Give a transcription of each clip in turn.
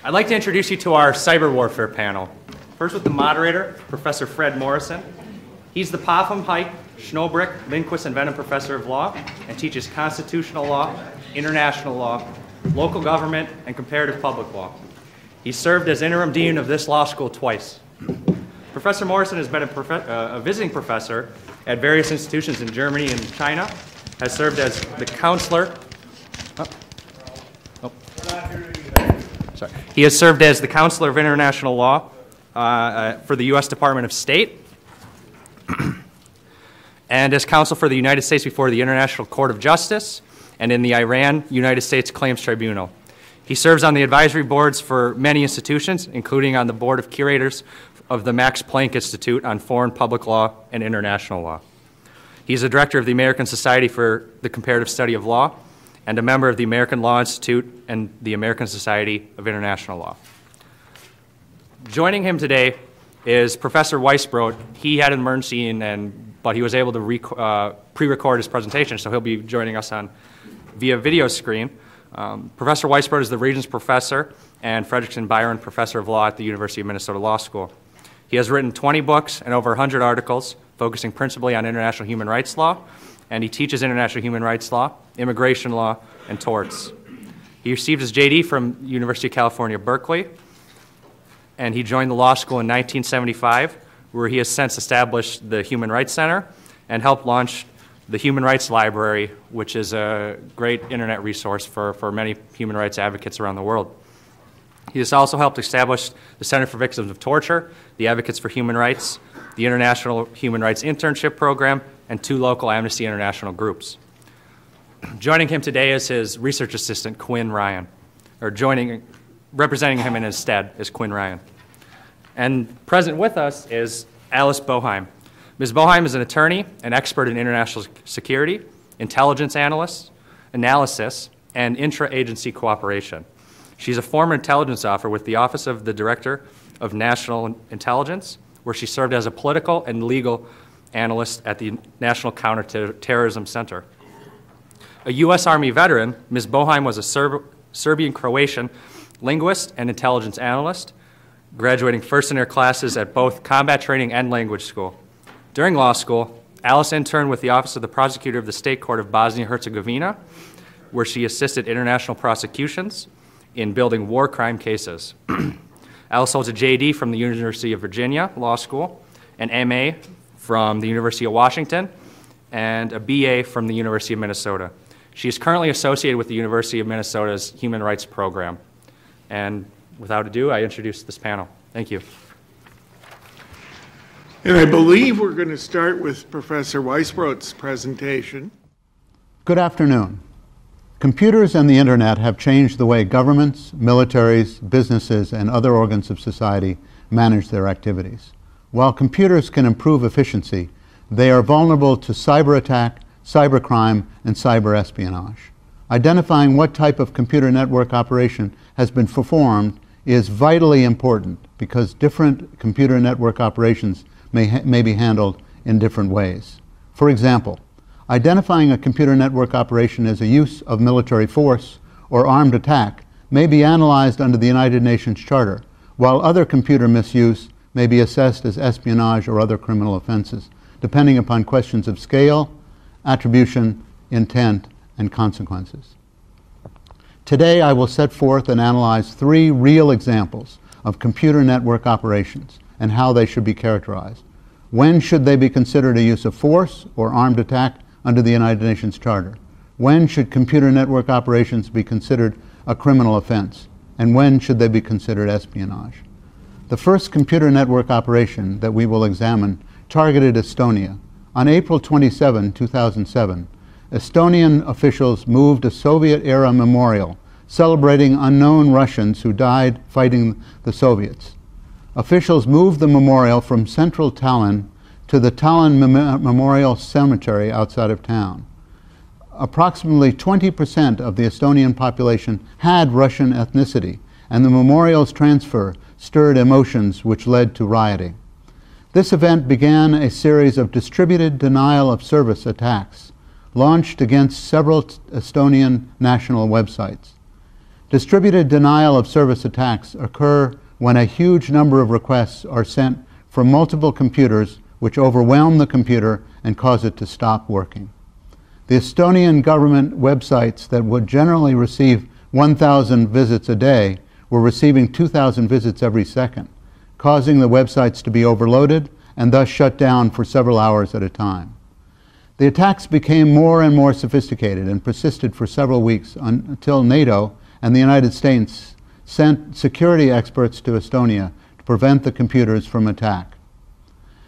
I'd like to introduce you to our Cyberwarfare panel. First with the moderator, Professor Fred Morrison. He's the Popham Hike, Schnobrick, Lindquist, and Venom Professor of Law and teaches constitutional law, international law, local government, and comparative public law. He served as interim dean of this law school twice. Professor Morrison has been a visiting professor at various institutions in Germany and China, has served as the counselor. He has served as the counselor of international law for the U.S. Department of State and as counsel for the United States before the International Court of Justice and in the Iran-United States Claims Tribunal. He serves on the advisory boards for many institutions, including on the board of curators of the Max Planck Institute on Foreign Public Law and International Law. He's a director of the American Society for the Comparative Study of Law and a member of the American Law Institute and the American Society of International Law. Joining him today is Professor Weissbrodt. He had an emergency, but he was able to pre-record his presentation, so he'll be joining us via video screen. Professor Weissbrodt is the Regents Professor and Frederickson Byron Professor of Law at the University of Minnesota Law School. He has written 20 books and over 100 articles focusing principally on international human rights law, and he teaches international human rights law, immigration law, and torts. He received his JD from University of California, Berkeley, and he joined the law school in 1975, where he has since established the Human Rights Center and helped launch the Human Rights Library, which is a great internet resource for many human rights advocates around the world. He has also helped establish the Center for Victims of Torture, the Advocates for Human Rights, the International Human Rights Internship Program, and 2 local Amnesty International groups. Joining him today is his research assistant, Quinn Ryan, representing him in his stead is Quinn Ryan. And present with us is Alice Beauheim. Ms. Beauheim is an attorney, an expert in international security, intelligence analysis, and intra-agency cooperation. She's a former intelligence officer with the Office of the Director of National Intelligence, where she served as a political and legal analyst at the National Counterterrorism Center. A U.S. Army veteran, Ms. Beauheim was a Serbian-Croatian linguist and intelligence analyst, graduating first in her classes at both combat training and language school. During law school, Alice interned with the Office of the Prosecutor of the State Court of Bosnia-Herzegovina, where she assisted international prosecutions in building war crime cases. Alice holds a JD from the University of Virginia Law School, an MA from the University of Washington, and a BA from the University of Minnesota. She is currently associated with the University of Minnesota's Human Rights Program. And without ado, I introduce this panel. Thank you. And I believe we're going to start with Professor Weissbrodt's presentation. Good afternoon. Computers and the internet have changed the way governments, militaries, businesses, and other organs of society manage their activities. While computers can improve efficiency, they are vulnerable to cyber attack, cybercrime, and cyber espionage. Identifying what type of computer network operation has been performed is vitally important because different computer network operations may be handled in different ways. For example, identifying a computer network operation as a use of military force or armed attack may be analyzed under the United Nations Charter, while other computer misuse may be assessed as espionage or other criminal offenses, depending upon questions of scale, attribution, intent, and consequences. Today, I will set forth and analyze 3 real examples of computer network operations and how they should be characterized. When should they be considered a use of force or armed attack under the United Nations Charter? When should computer network operations be considered a criminal offense? And when should they be considered espionage? The first computer network operation that we will examine targeted Estonia. On April 27, 2007, Estonian officials moved a Soviet-era memorial celebrating unknown Russians who died fighting the Soviets. Officials moved the memorial from central Tallinn to the Tallinn Memorial Cemetery outside of town. Approximately 20% of the Estonian population had Russian ethnicity, and the memorial's transfer stirred emotions which led to rioting. This event began a series of distributed denial of service attacks launched against several Estonian national websites. Distributed denial of service attacks occur when a huge number of requests are sent from multiple computers, which overwhelm the computer and cause it to stop working. The Estonian government websites that would generally receive 1,000 visits a day were receiving 2,000 visits every second, causing the websites to be overloaded and thus shut down for several hours at a time. The attacks became more and more sophisticated and persisted for several weeks until NATO and the United States sent security experts to Estonia to prevent the computers from attack.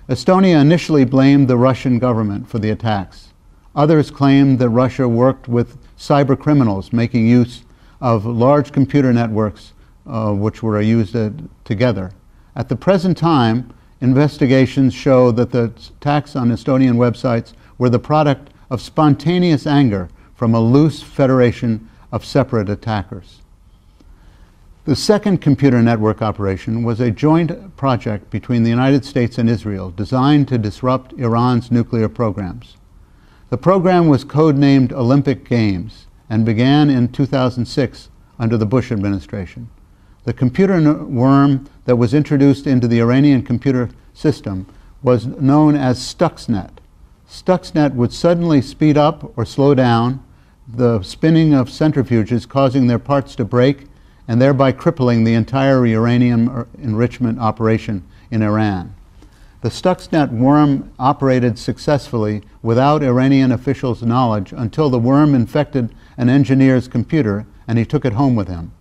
Estonia initially blamed the Russian government for the attacks. Others claimed that Russia worked with cyber criminals making use of large computer networks which were used together. At the present time, investigations show that the attacks on Estonian websites were the product of spontaneous anger from a loose federation of separate attackers. The second computer network operation was a joint project between the United States and Israel designed to disrupt Iran's nuclear programs. The program was codenamed Olympic Games and began in 2006 under the Bush administration. The computer worm that was introduced into the Iranian computer system was known as Stuxnet. Stuxnet would suddenly speed up or slow down the spinning of centrifuges, causing their parts to break and thereby crippling the entire uranium enrichment operation in Iran. The Stuxnet worm operated successfully without Iranian officials' knowledge until the worm infected an engineer's computer and he took it home with him.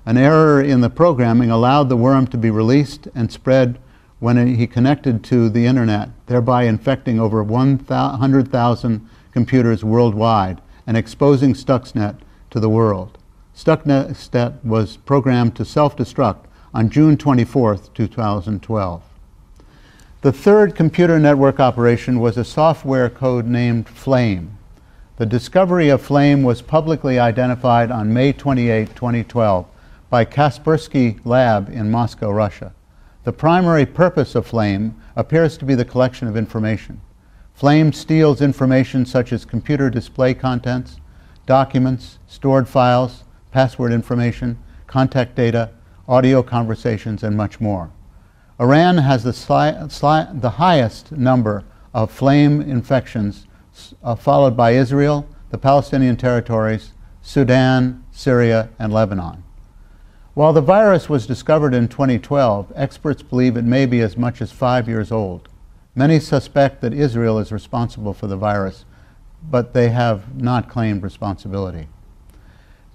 An error in the programming allowed the worm to be released and spread when he connected to the internet, thereby infecting over 100,000 computers worldwide and exposing Stuxnet to the world. Stuxnet was programmed to self-destruct on June 24, 2012. The third computer network operation was a software code named Flame. The discovery of Flame was publicly identified on May 28, 2012 by Kaspersky Lab in Moscow, Russia. The primary purpose of Flame appears to be the collection of information. Flame steals information such as computer display contents, documents, stored files, password information, contact data, audio conversations, and much more. Iran has the highest number of Flame infections, followed by Israel, the Palestinian territories, Sudan, Syria, and Lebanon. While the virus was discovered in 2012, experts believe it may be as much as 5 years old. Many suspect that Israel is responsible for the virus, but they have not claimed responsibility.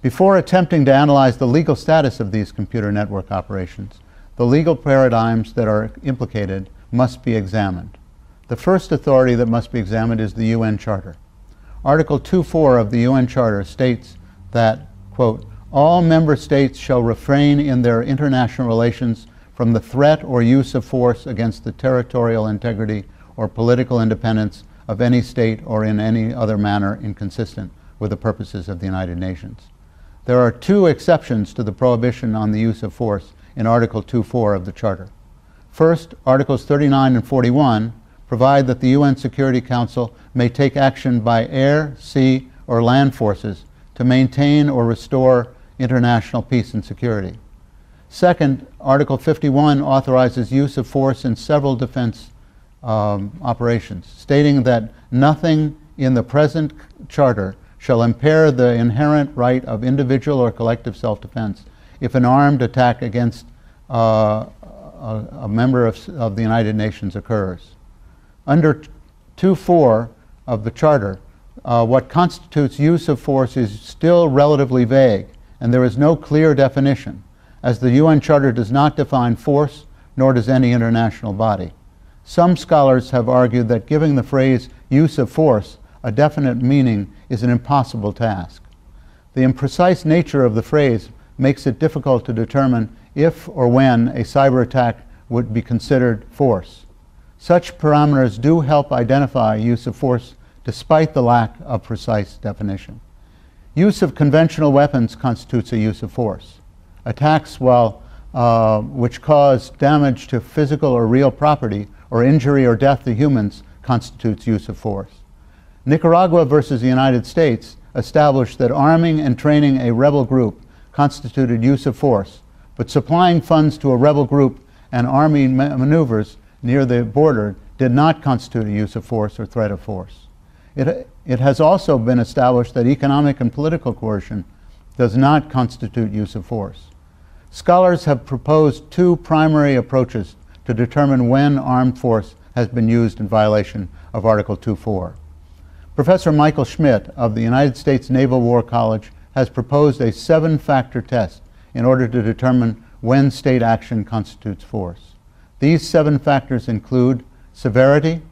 Before attempting to analyze the legal status of these computer network operations, the legal paradigms that are implicated must be examined. The first authority that must be examined is the UN Charter. Article 2.4 of the UN Charter states that, quote, all member states shall refrain in their international relations from the threat or use of force against the territorial integrity or political independence of any state or in any other manner inconsistent with the purposes of the United Nations. There are two exceptions to the prohibition on the use of force in Article 2.4 of the Charter. First, Articles 39 and 41 provide that the UN Security Council may take action by air, sea, or land forces to maintain or restore international peace and security. Second, Article 51 authorizes use of force in several defense operations, stating that nothing in the present Charter shall impair the inherent right of individual or collective self-defense if an armed attack against a member of the United Nations occurs. Under 2.4 of the Charter, what constitutes use of force is still relatively vague, and there is no clear definition, as the UN Charter does not define force, nor does any international body. Some scholars have argued that giving the phrase use of force a definite meaning is an impossible task. The imprecise nature of the phrase makes it difficult to determine if or when a cyber attack would be considered force. Such parameters do help identify use of force despite the lack of precise definition. Use of conventional weapons constitutes a use of force. Attacks which cause damage to physical or real property or injury or death to humans constitutes use of force. Nicaragua versus the United States established that arming and training a rebel group constituted use of force, but supplying funds to a rebel group and army maneuvers near the border did not constitute a use of force or threat of force. It has also been established that economic and political coercion does not constitute use of force. Scholars have proposed two primary approaches to determine when armed force has been used in violation of Article 2.4. Professor Michael Schmidt of the United States Naval War College has proposed a 7-factor test in order to determine when state action constitutes force. These 7 factors include severity,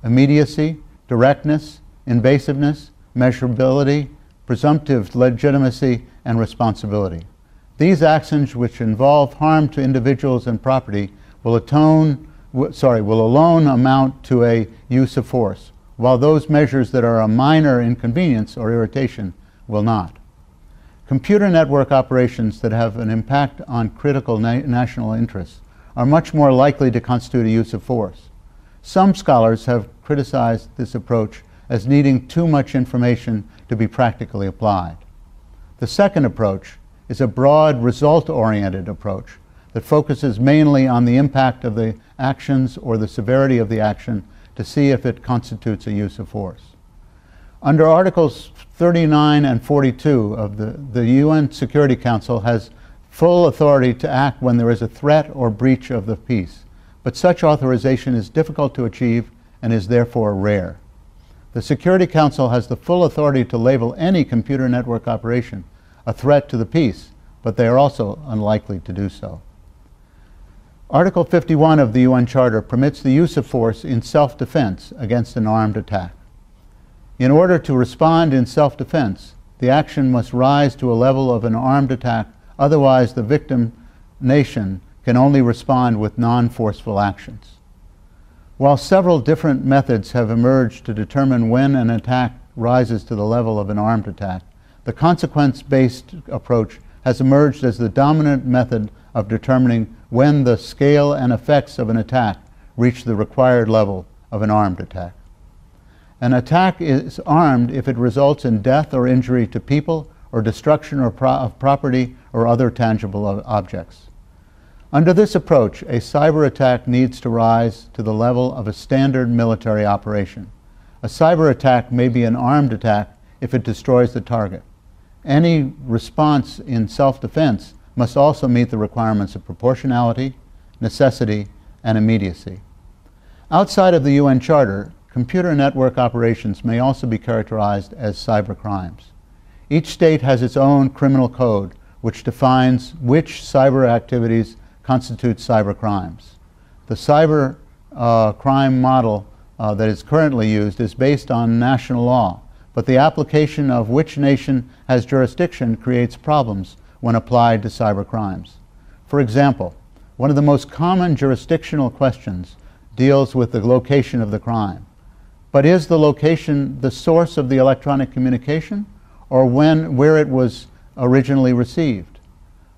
immediacy, directness, invasiveness, measurability, presumptive legitimacy, and responsibility. These actions, which involve harm to individuals and property, will alone amount to a use of force, while those measures that are a minor inconvenience or irritation will not. Computer network operations that have an impact on critical national interests are much more likely to constitute a use of force. Some scholars have criticized this approach as needing too much information to be practically applied. The second approach is a broad, result-oriented approach that focuses mainly on the impact of the actions or the severity of the action to see if it constitutes a use of force. Under Articles 39 and 42 of the UN Security Council has full authority to act when there is a threat or breach of the peace, but such authorization is difficult to achieve and is therefore rare. The Security Council has the full authority to label any computer network operation a threat to the peace, but they are also unlikely to do so. Article 51 of the UN Charter permits the use of force in self-defense against an armed attack. In order to respond in self-defense, the action must rise to a level of an armed attack, otherwise the victim nation can only respond with non-forceful actions. While several different methods have emerged to determine when an attack rises to the level of an armed attack, the consequence-based approach has emerged as the dominant method of determining when the scale and effects of an attack reach the required level of an armed attack. An attack is armed if it results in death or injury to people or destruction of property or other tangible objects. Under this approach, a cyber attack needs to rise to the level of a standard military operation. A cyber attack may be an armed attack if it destroys the target. Any response in self-defense must also meet the requirements of proportionality, necessity, and immediacy. Outside of the UN Charter, computer network operations may also be characterized as cyber crimes. Each state has its own criminal code which defines which cyber activities constitute cyber crimes. The cyber crime model that is currently used is based on national law, but the application of which nation has jurisdiction creates problems when applied to cyber crimes. For example, one of the most common jurisdictional questions deals with the location of the crime. But is the location the source of the electronic communication, or where it was originally received?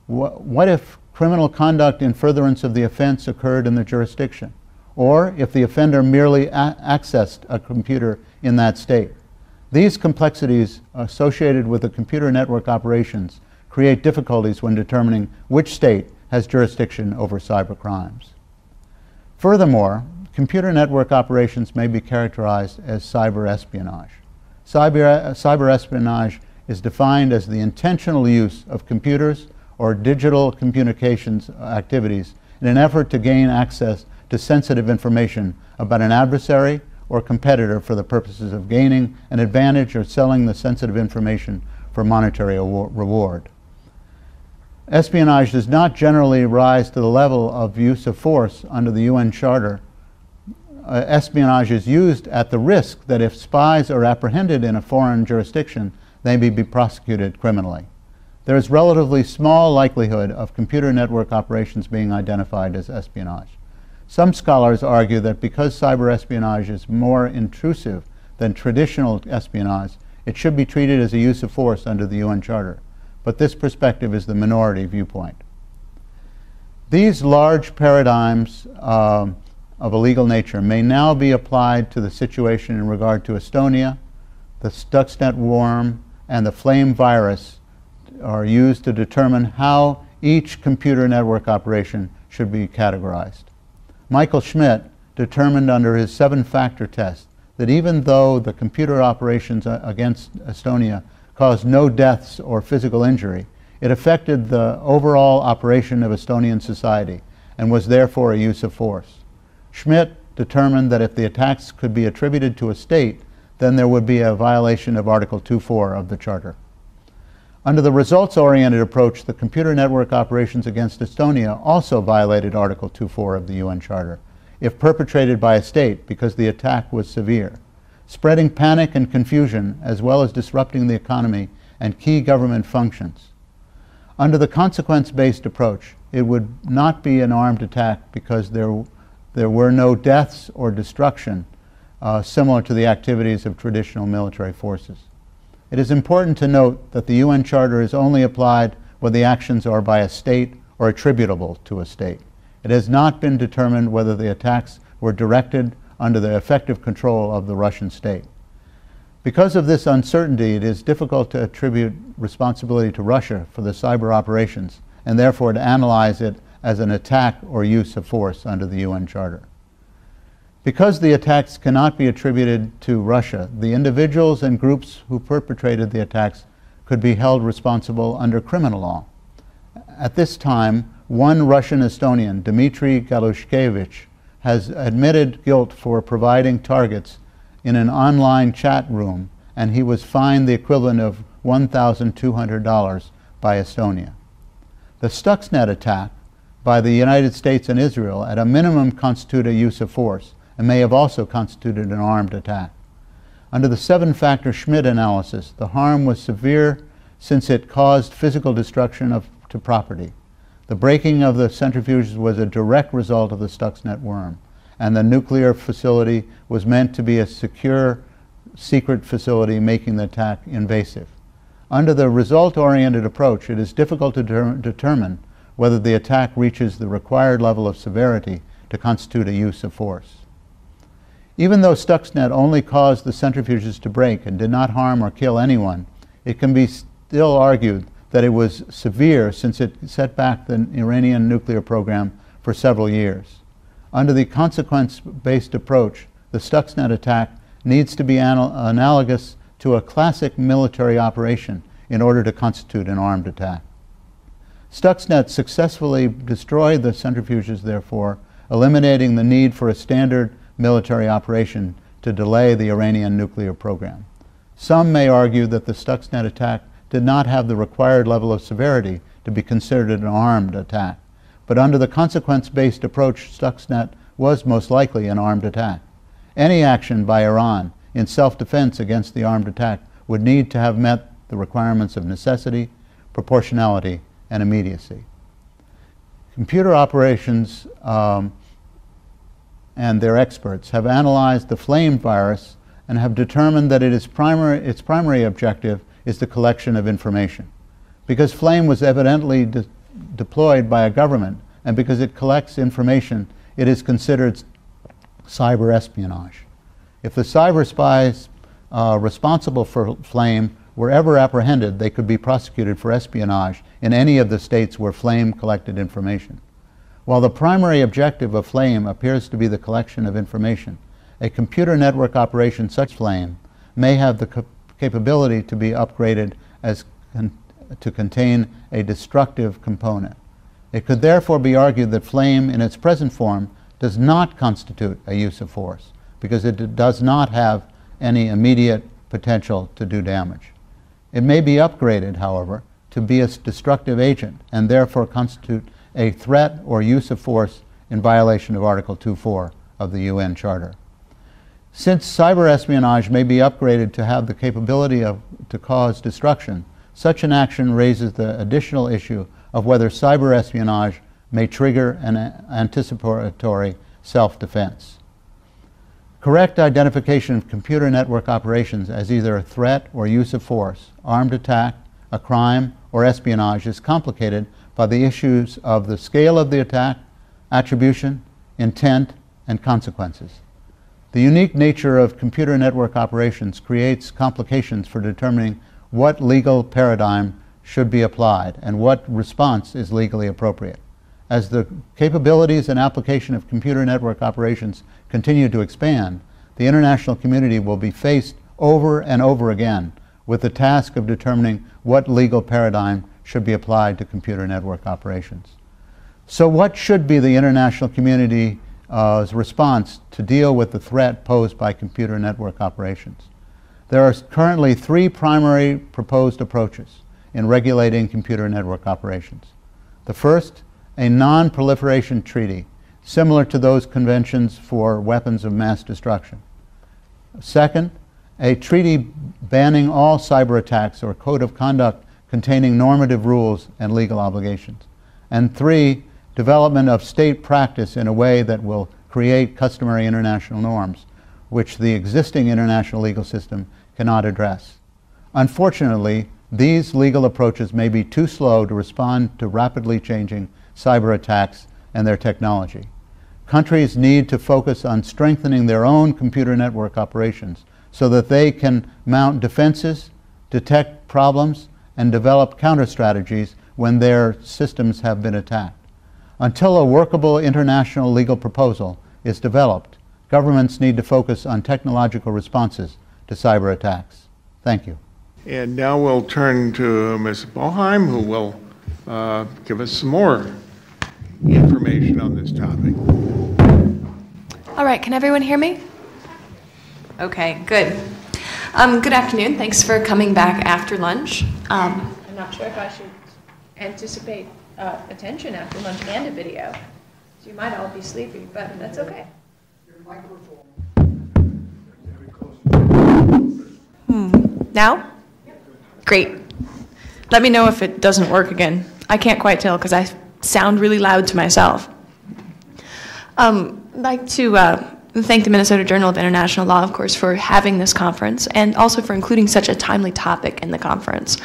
What if criminal conduct in furtherance of the offense occurred in the jurisdiction, or if the offender merely accessed a computer in that state? These complexities associated with the computer network operations create difficulties when determining which state has jurisdiction over cyber crimes. Furthermore, computer network operations may be characterized as cyber espionage. Cyber espionage is defined as the intentional use of computers or digital communications activities in an effort to gain access to sensitive information about an adversary or competitor for the purposes of gaining an advantage or selling the sensitive information for monetary reward. Espionage does not generally rise to the level of use of force under the UN Charter. Espionage is used at the risk that if spies are apprehended in a foreign jurisdiction, they may be prosecuted criminally. There is relatively small likelihood of computer network operations being identified as espionage. Some scholars argue that because cyber espionage is more intrusive than traditional espionage, it should be treated as a use of force under the UN Charter. But this perspective is the minority viewpoint. These large paradigms of a legal nature may now be applied to the situation in regard to Estonia, the Stuxnet worm, and the flame virus are used to determine how each computer network operation should be categorized. Michael Schmidt determined under his 7-factor test that even though the computer operations against Estonia caused no deaths or physical injury, it affected the overall operation of Estonian society and was therefore a use of force. Schmidt determined that if the attacks could be attributed to a state, then there would be a violation of Article 2.4 of the Charter. Under the results-oriented approach, the computer network operations against Estonia also violated Article 2.4 of the UN Charter, if perpetrated by a state because the attack was severe, spreading panic and confusion as well as disrupting the economy and key government functions. Under the consequence-based approach, it would not be an armed attack because there were no deaths or destruction similar to the activities of traditional military forces. It is important to note that the UN Charter is only applied when the actions are by a state or attributable to a state. It has not been determined whether the attacks were directed under the effective control of the Russian state. Because of this uncertainty, it is difficult to attribute responsibility to Russia for the cyber operations and therefore to analyze it as an attack or use of force under the UN Charter. Because the attacks cannot be attributed to Russia, the individuals and groups who perpetrated the attacks could be held responsible under criminal law. At this time, one Russian Estonian, Dmitry Galushkevich, has admitted guilt for providing targets in an online chat room, and he was fined the equivalent of $1,200 by Estonia. The Stuxnet attack by the United States and Israel at a minimum constitute a use of force and may have also constituted an armed attack. Under the 7-factor Schmidt analysis, the harm was severe since it caused physical destruction to property. The breaking of the centrifuges was a direct result of the Stuxnet worm, and the nuclear facility was meant to be a secure, secret facility, making the attack invasive. Under the result-oriented approach, it is difficult to determine whether the attack reaches the required level of severity to constitute a use of force. Even though Stuxnet only caused the centrifuges to break and did not harm or kill anyone, it can be still argued that it was severe since it set back the Iranian nuclear program for several years. Under the consequence-based approach, the Stuxnet attack needs to be analogous to a classic military operation in order to constitute an armed attack. Stuxnet successfully destroyed the centrifuges, therefore, eliminating the need for a standard military operation to delay the Iranian nuclear program. Some may argue that the Stuxnet attack did not have the required level of severity to be considered an armed attack, but under the consequence-based approach, Stuxnet was most likely an armed attack. Any action by Iran in self-defense against the armed attack would need to have met the requirements of necessity, proportionality, and immediacy. Computer operations and their experts have analyzed the flame virus and have determined that its primary objective is the collection of information. Because flame was evidently deployed by a government and because it collects information, it is considered cyber espionage. If the cyber spies responsible for flame were ever apprehended, they could be prosecuted for espionage in any of the states where flame collected information. While the primary objective of flame appears to be the collection of information, a computer network operation such as flame may have the capability to be upgraded to contain a destructive component. It could therefore be argued that flame in its present form does not constitute a use of force because it does not have any immediate potential to do damage. It may be upgraded, however, to be a destructive agent and therefore constitute a threat or use of force in violation of Article 2.4 of the UN Charter. Since cyber espionage may be upgraded to have the capability to cause destruction, such an action raises the additional issue of whether cyber espionage may trigger an anticipatory self-defense. Correct identification of computer network operations as either a threat or use of force, armed attack, a crime, or espionage is complicated by the issues of the scale of the attack, attribution, intent, and consequences. The unique nature of computer network operations creates complications for determining what legal paradigm should be applied and what response is legally appropriate. As the capabilities and application of computer network operations continue to expand, the international community will be faced over and over again with the task of determining what legal paradigm should be applied to computer network operations. So what should be the international community's response to deal with the threat posed by computer network operations? There are currently three primary proposed approaches in regulating computer network operations. The first, a non-proliferation treaty, similar to those conventions for weapons of mass destruction. Second, a treaty banning all cyber attacks or code of conduct containing normative rules and legal obligations. And three, development of state practice in a way that will create customary international norms, which the existing international legal system cannot address. Unfortunately, these legal approaches may be too slow to respond to rapidly changing cyber attacks and their technology. Countries need to focus on strengthening their own computer network operations so that they can mount defenses, detect problems, and develop counter-strategies when their systems have been attacked. Until a workable international legal proposal is developed, governments need to focus on technological responses to cyber attacks. Thank you. And now we'll turn to Ms. Beauheim, who will give us some more information on this topic. All right, can everyone hear me? Okay, good. Good afternoon. Thanks for coming back after lunch. I'm not sure if I should anticipate attention after lunch and a video. So you might all be sleepy, but that's okay. Your microphone. Now? Great. Let me know if it doesn't work again. I can't quite tell because I sound really loud to myself. I'd like to thank the Minnesota Journal of International Law, of course, for having this conference and also for including such a timely topic in the conference.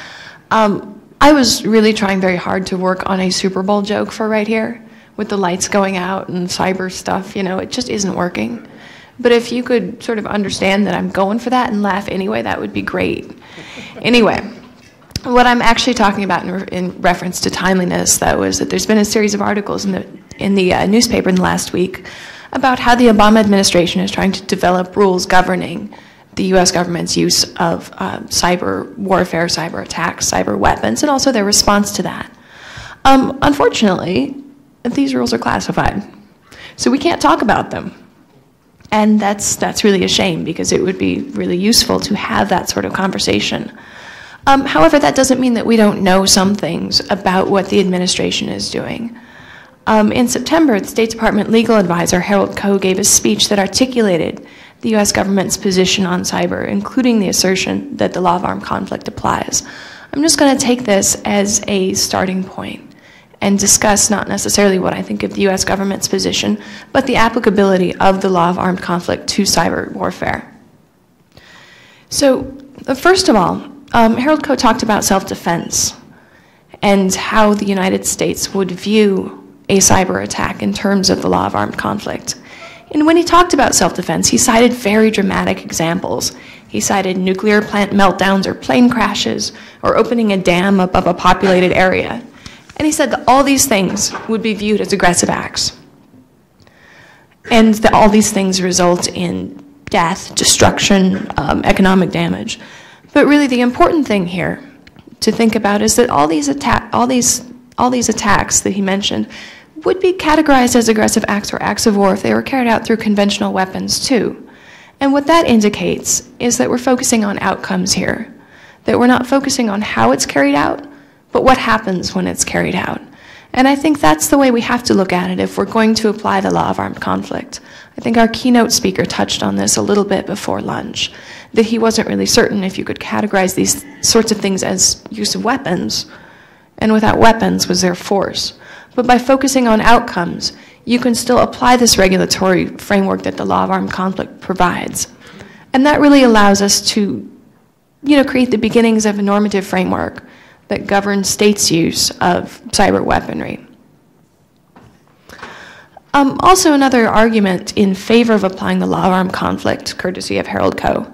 I was really trying very hard to work on a Super Bowl joke for right here with the lights going out and cyber stuff. You know, it just isn't working. But if you could sort of understand that I'm going for that and laugh anyway, that would be great. Anyway, what I'm actually talking about in reference to timeliness, though, is that there's been a series of articles in the newspaper in the last week about how the Obama administration is trying to develop rules governing the U.S. government's use of cyber warfare, cyber attacks, cyber weapons, and also their response to that. Unfortunately, these rules are classified, so we can't talk about them. And that's really a shame because it would be really useful to have that sort of conversation. However, that doesn't mean that we don't know some things about what the administration is doing. In September, the State Department legal advisor Harold Koh gave a speech that articulated the U.S. government's position on cyber, including the assertion that the law of armed conflict applies. I'm just going to take this as a starting point and discuss not necessarily what I think of the U.S. government's position, but the applicability of the law of armed conflict to cyber warfare. So, first of all, Harold Koh talked about self-defense and how the United States would view a cyber attack in terms of the law of armed conflict. And when he talked about self-defense, he cited very dramatic examples. He cited nuclear plant meltdowns or plane crashes or opening a dam above a populated area. And he said that all these things would be viewed as aggressive acts. And that all these things result in death, destruction, economic damage. But really the important thing here to think about is that all these attacks that he mentioned would be categorized as aggressive acts or acts of war if they were carried out through conventional weapons too. And what that indicates is that we're focusing on outcomes here, that we're not focusing on how it's carried out, but what happens when it's carried out. And I think that's the way we have to look at it if we're going to apply the law of armed conflict. I think our keynote speaker touched on this a little bit before lunch, that he wasn't really certain if you could categorize these sorts of things as use of weapons, and without weapons was there force. But by focusing on outcomes, you can still apply this regulatory framework that the law of armed conflict provides. And that really allows us to, create the beginnings of a normative framework that governs states' use of cyber weaponry. Also, another argument in favor of applying the law of armed conflict, courtesy of Harold Koh,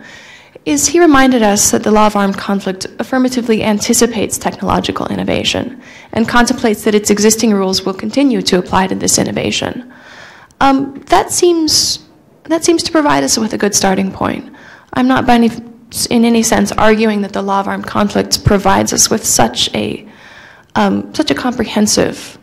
is he reminded us that the law of armed conflict affirmatively anticipates technological innovation and contemplates that its existing rules will continue to apply to this innovation. That seems to provide us with a good starting point. I'm not in any sense arguing that the law of armed conflict provides us with such a comprehensive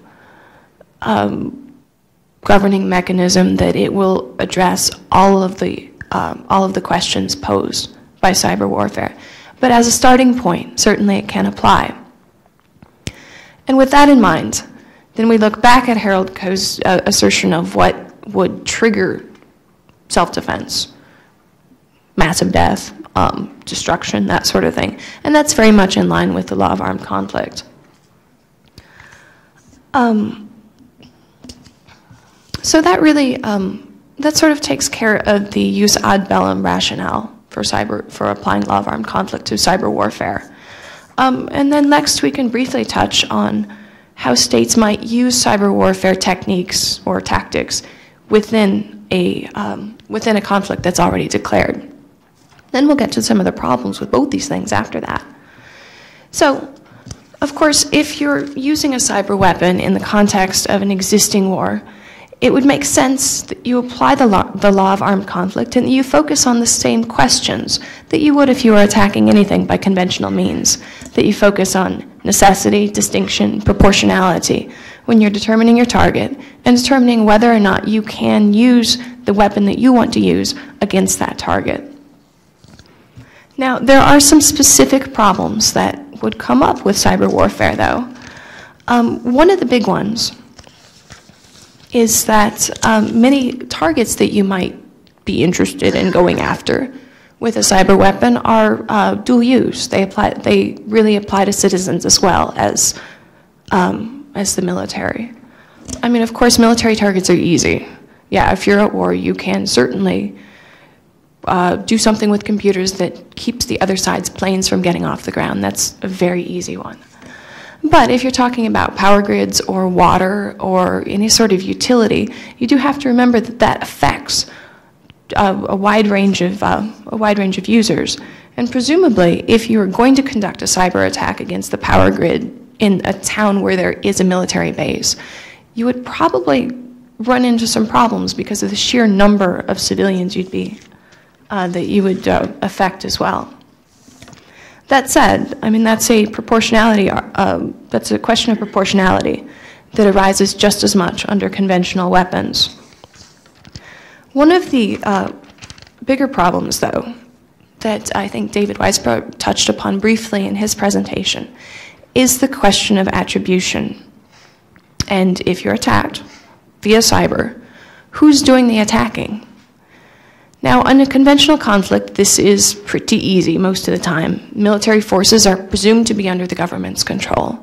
governing mechanism that it will address all of the questions posed by cyber warfare. But as a starting point, certainly it can apply. And with that in mind, then we look back at Harold Koh's assertion of what would trigger self-defense, massive death, destruction, that sort of thing. And that's very much in line with the law of armed conflict. So that really, that sort of takes care of the use ad bellum rationale for applying law of armed conflict to cyber warfare. And then next we can briefly touch on how states might use cyber warfare techniques or tactics within a conflict that's already declared. Then we'll get to some of the problems with both these things after that. So, of course, if you're using a cyber weapon in the context of an existing war, it would make sense that you apply the law of armed conflict and that you focus on the same questions that you would if you were attacking anything by conventional means, that you focus on necessity, distinction, proportionality when you're determining your target and determining whether or not you can use the weapon that you want to use against that target. Now, there are some specific problems that would come up with cyber warfare, though. One of the big ones is that many targets that you might be interested in going after with a cyber weapon are dual use. They really apply to citizens as well as the military. I mean, of course, military targets are easy. Yeah, if you're at war, you can certainly do something with computers that keeps the other side's planes from getting off the ground. That's a very easy one. But if you're talking about power grids or water or any sort of utility, you do have to remember that that affects a wide range of users. And presumably, if you're going to conduct a cyber attack against the power grid in a town where there is a military base, you would probably run into some problems because of the sheer number of civilians that you would affect as well. That said, I mean, that's a question of proportionality that arises just as much under conventional weapons. One of the bigger problems, though, that I think David Weissbrodt touched upon briefly in his presentation is the question of attribution. And if you're attacked via cyber, who's doing the attacking? Now, in a conventional conflict, this is pretty easy most of the time. Military forces are presumed to be under the government's control.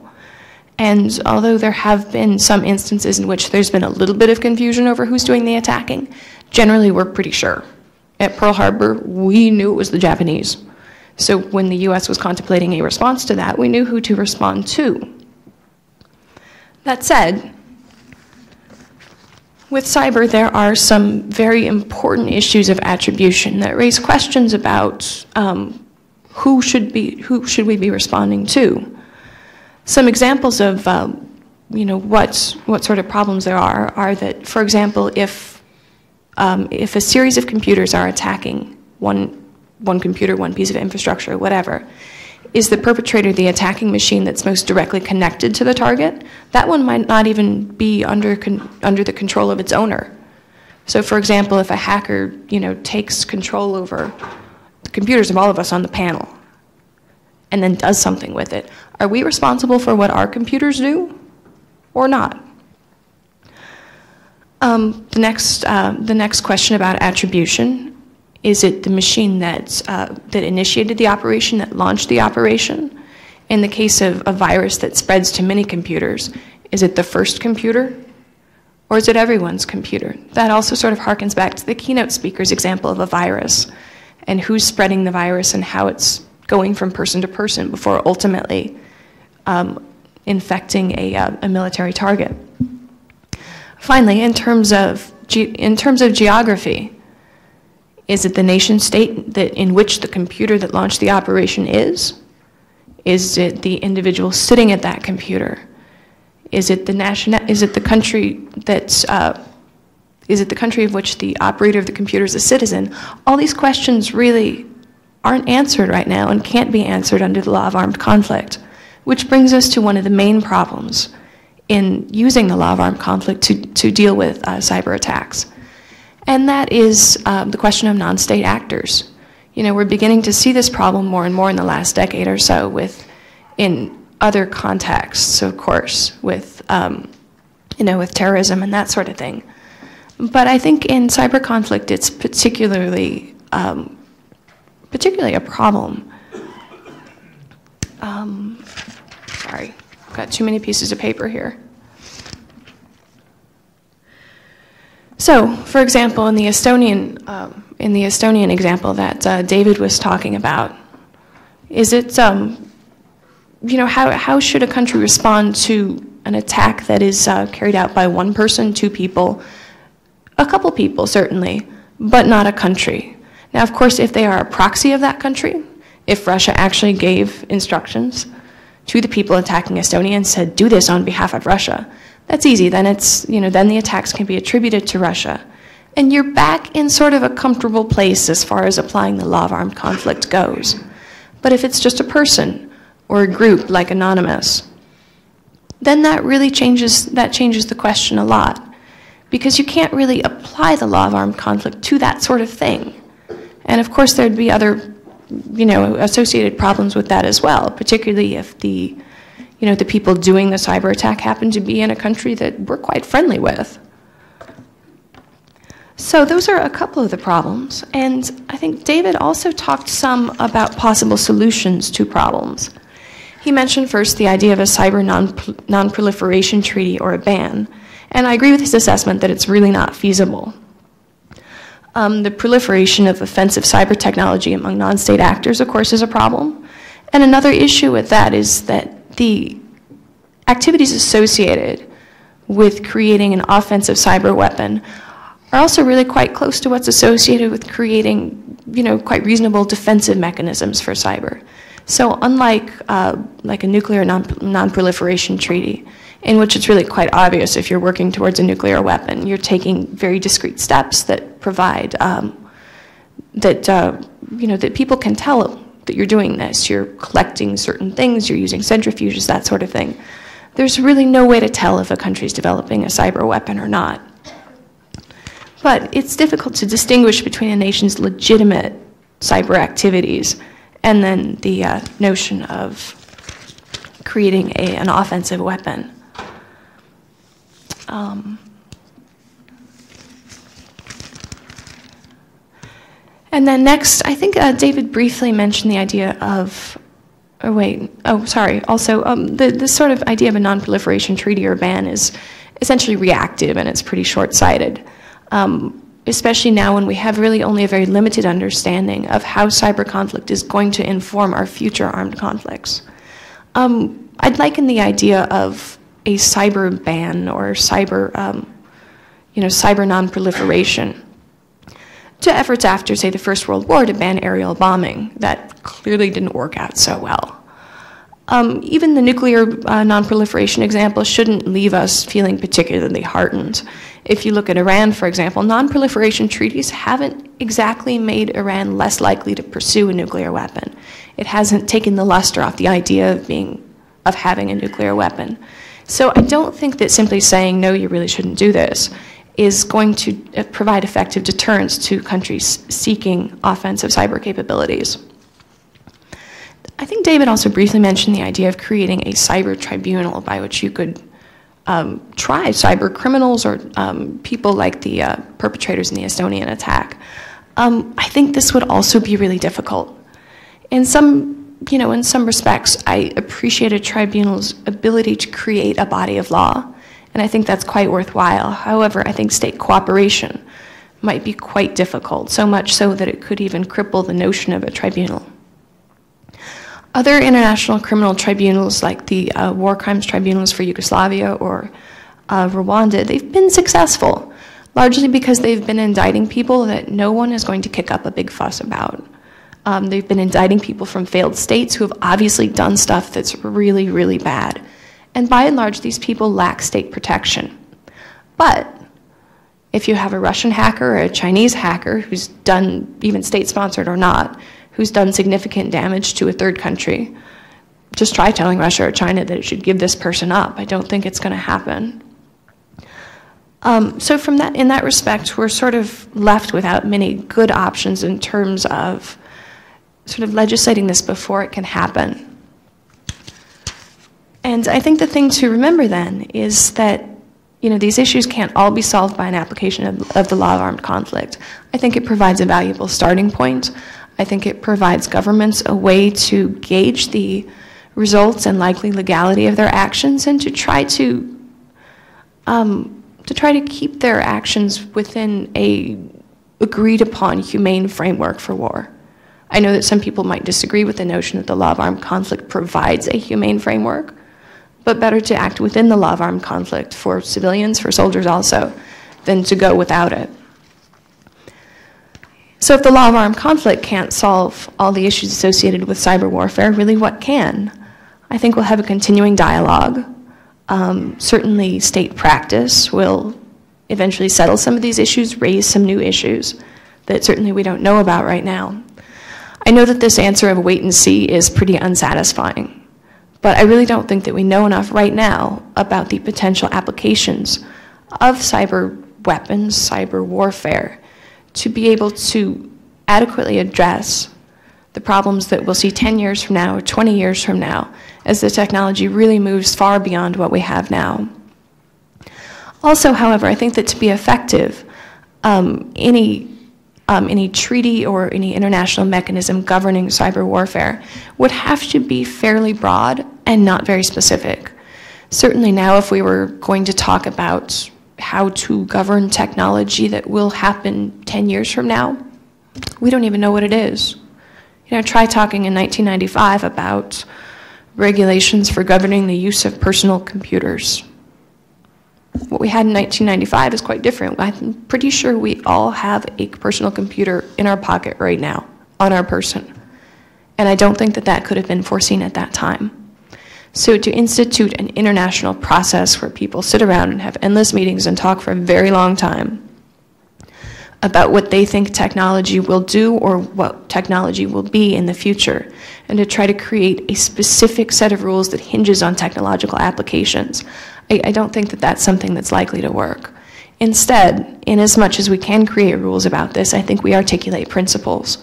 And although there have been some instances in which there's been a little bit of confusion over who's doing the attacking, generally we're pretty sure. At Pearl Harbor, we knew it was the Japanese. So when the US was contemplating a response to that, we knew who to respond to. That said, with cyber, there are some very important issues of attribution that raise questions about who should we be responding to. Some examples of what sort of problems there are that, for example, if a series of computers are attacking one computer, one piece of infrastructure, whatever, is the perpetrator the attacking machine that's most directly connected to the target? That one might not even be under the control of its owner. So, for example, if a hacker, takes control over the computers of all of us on the panel and then does something with it, are we responsible for what our computers do or not? The next question about attribution. Is it the machine that initiated the operation, that launched the operation? In the case of a virus that spreads to many computers, is it the first computer? Or is it everyone's computer? That also sort of harkens back to the keynote speaker's example of a virus and who's spreading the virus and how it's going from person to person before ultimately infecting a military target. Finally, in terms of geography, Is it the nation state that in which the computer that launched the operation is? Is it the individual sitting at that computer? Is it the country that's is it the country of which the operator of the computer is a citizen? All these questions really aren't answered right now and can't be answered under the law of armed conflict, which brings us to one of the main problems in using the law of armed conflict to deal with cyber attacks. And that is the question of non-state actors. You know, we're beginning to see this problem more and more in the last decade or so in other contexts, of course, with, with terrorism and that sort of thing. But I think in cyber conflict, it's particularly a problem. Sorry, I've got too many pieces of paper here. So, for example, in the Estonian example that David was talking about, is it, how should a country respond to an attack that is carried out by one person, two people, a couple people certainly, but not a country? Now, of course, if they are a proxy of that country, if Russia actually gave instructions to the people attacking Estonia and said, do this on behalf of Russia, that's easy. Then then the attacks can be attributed to Russia. And you're back in sort of a comfortable place as far as applying the law of armed conflict goes. But if it's just a person or a group like Anonymous, then that really changes the question a lot, because you can't really apply the law of armed conflict to that sort of thing. And of course there'd be other associated problems with that as well, particularly if the people doing the cyber attack happen to be in a country that we're quite friendly with. So those are a couple of the problems, and I think David also talked some about possible solutions to problems. He mentioned first the idea of a cyber non-proliferation treaty or a ban, and I agree with his assessment that it's really not feasible. The proliferation of offensive cyber technology among non-state actors, of course, is a problem. And another issue with that is that the activities associated with creating an offensive cyber weapon are also really quite close to what's associated with creating, quite reasonable defensive mechanisms for cyber. So unlike like a nuclear non-proliferation treaty, in which it's really quite obvious if you're working towards a nuclear weapon, you're taking very discrete steps that provide that people can tell that you're doing this. You're collecting certain things, you're using centrifuges, that sort of thing. There's really no way to tell if a country's developing a cyber weapon or not. But it's difficult to distinguish between a nation's legitimate cyber activities and then the notion of creating an offensive weapon. And then next, I think David briefly mentioned the idea of, also, this sort of idea of a non-proliferation treaty or ban is essentially reactive, and it's pretty short-sighted, especially now when we have really only a very limited understanding of how cyber conflict is going to inform our future armed conflicts. I'd liken the idea of a cyber ban or cyber non-proliferation to efforts after, say, the First World War to ban aerial bombing. That clearly didn't work out so well. Even the nuclear non-proliferation example shouldn't leave us feeling particularly heartened. If you look at Iran, for example, non-proliferation treaties haven't exactly made Iran less likely to pursue a nuclear weapon. It hasn't taken the luster off the idea of having a nuclear weapon. So I don't think that simply saying, no, you really shouldn't do this, is going to provide effective deterrence to countries seeking offensive cyber capabilities. I think David also briefly mentioned the idea of creating a cyber tribunal by which you could try cyber criminals or people like the perpetrators in the Estonian attack. I think this would also be really difficult. In some respects, I appreciate a tribunal's ability to create a body of law, and I think that's quite worthwhile. However, I think state cooperation might be quite difficult, so much so that it could even cripple the notion of a tribunal. Other international criminal tribunals, like the war crimes tribunals for Yugoslavia or Rwanda, they've been successful. largely because they've been indicting people that no one is going to kick up a big fuss about. They've been indicting people from failed states who have obviously done stuff that's really, really bad. And by and large, these people lack state protection. But if you have a Russian hacker or a Chinese hacker who's done, even state-sponsored or not, who's done significant damage to a third country, just try telling Russia or China that it should give this person up. I don't think it's going to happen. So in that respect, we're sort of left without many good options in terms of sort of legislating this before it can happen. And I think the thing to remember then is that these issues can't all be solved by an application of the law of armed conflict. I think it provides a valuable starting point. I think it provides governments a way to gauge the results and likely legality of their actions and to try to keep their actions within a agreed upon humane framework for war. I know that some people might disagree with the notion that the law of armed conflict provides a humane framework, but better to act within the law of armed conflict for civilians, for soldiers also, than to go without it. So if the law of armed conflict can't solve all the issues associated with cyber warfare, really what can? I think we'll have a continuing dialogue. Certainly state practice will eventually settle some of these issues, raise some new issues that certainly we don't know about right now. I know that this answer of wait and see is pretty unsatisfying, but I really don't think that we know enough right now about the potential applications of cyber weapons, cyber warfare, to be able to adequately address the problems that we'll see 10 years from now or 20 years from now as the technology really moves far beyond what we have now. Also, however, I think that to be effective, any treaty or any international mechanism governing cyber warfare would have to be fairly broad and not very specific. Certainly now, if we were going to talk about how to govern technology that will happen 10 years from now, we don't even know what it is. Try talking in 1995 about regulations for governing the use of personal computers. What we had in 1995 is quite different. I'm pretty sure we all have a personal computer in our pocket right now, on our person. And I don't think that that could have been foreseen at that time. So to institute an international process where people sit around and have endless meetings and talk for a very long time about what they think technology will do or what technology will be in the future, and to try to create a specific set of rules that hinges on technological applications, I don't think that that's something that's likely to work. Instead, in as much as we can create rules about this, I think we articulate principles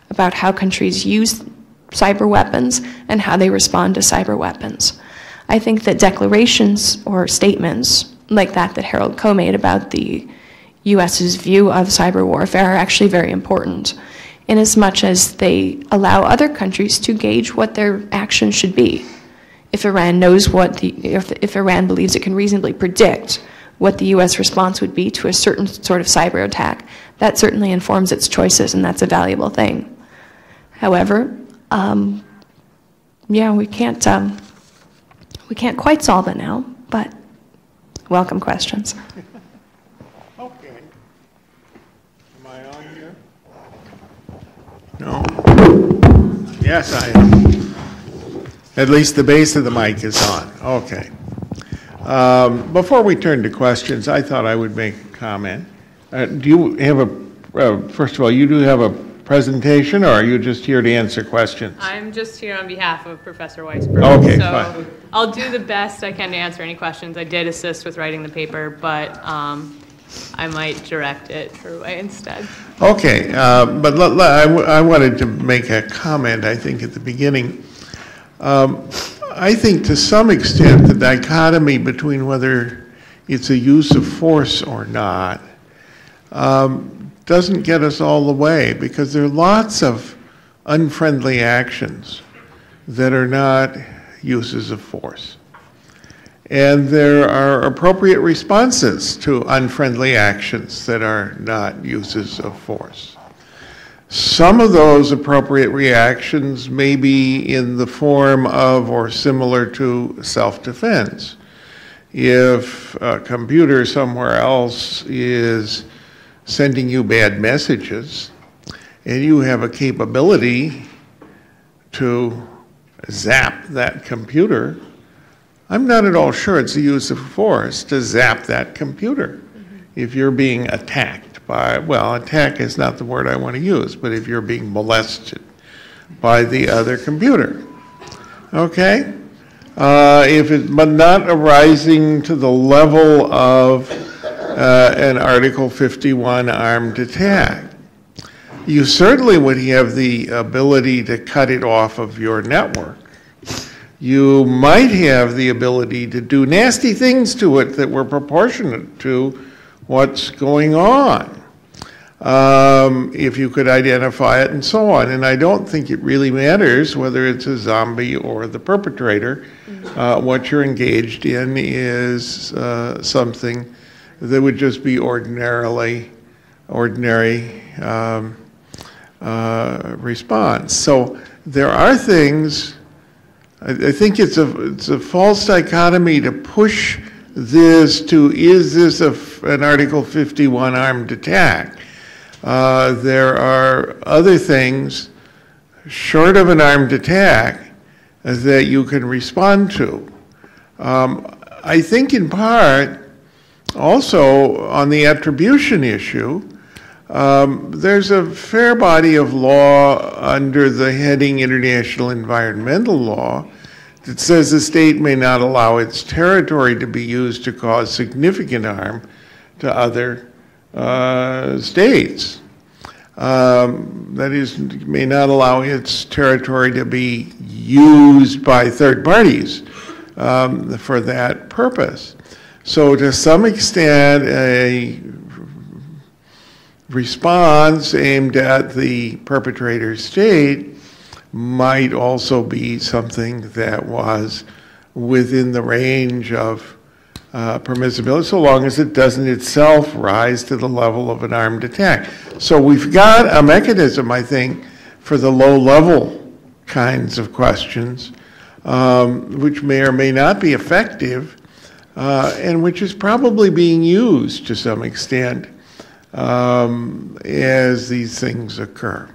about how countries use cyber weapons and how they respond to cyber weapons. I think that declarations or statements like that Harold Koh made about the US's view of cyber warfare are actually very important, in as much as they allow other countries to gauge what their action should be. If Iran knows if Iran believes it can reasonably predict what the US response would be to a certain sort of cyber attack, that certainly informs its choices, and that's a valuable thing. However, we can't quite solve it now, but welcome questions. Okay. Am I on here? No? Yes, I am. At least the base of the mic is on. Okay. Before we turn to questions, I thought I would make a comment. Do you have first of all, you do have a presentation, or are you just here to answer questions? I'm just here on behalf of Professor Weissbrodt. Okay, so fine. I'll do the best I can to answer any questions. I did assist with writing the paper, but I might direct it her way instead. Okay, but I wanted to make a comment, I think, at the beginning. I think to some extent the dichotomy between whether it's a use of force or not doesn't get us all the way, because there are lots of unfriendly actions that are not uses of force. And there are appropriate responses to unfriendly actions that are not uses of force. Some of those appropriate reactions may be in the form of or similar to self-defense. if a computer somewhere else is sending you bad messages, and you have a capability to zap that computer, I'm not at all sure it's the use of force to zap that computer. If you're being attacked by, well, attack is not the word I want to use, but if you're being molested by the other computer, okay? But not arising to the level of an Article 51 armed attack. You certainly would have the ability to cut it off of your network. You might have the ability to do nasty things to it that were proportionate to what's going on, if you could identify it and so on. And I don't think it really matters whether it's a zombie or the perpetrator. What you're engaged in is something that would just be ordinary response. So there are things, I think it's a false dichotomy to push this to, is this an Article 51 armed attack? There are other things short of an armed attack that you can respond to. I think in part also on the attribution issue, there's a fair body of law under the heading International Environmental Law that says the state may not allow its territory to be used to cause significant harm to other states. That is, may not allow its territory to be used by third parties for that purpose. So to some extent, a response aimed at the perpetrator state might also be something that was within the range of permissibility, so long as it doesn't itself rise to the level of an armed attack. So we've got a mechanism, I think, for the low-level kinds of questions, which may or may not be effective, and which is probably being used to some extent as these things occur.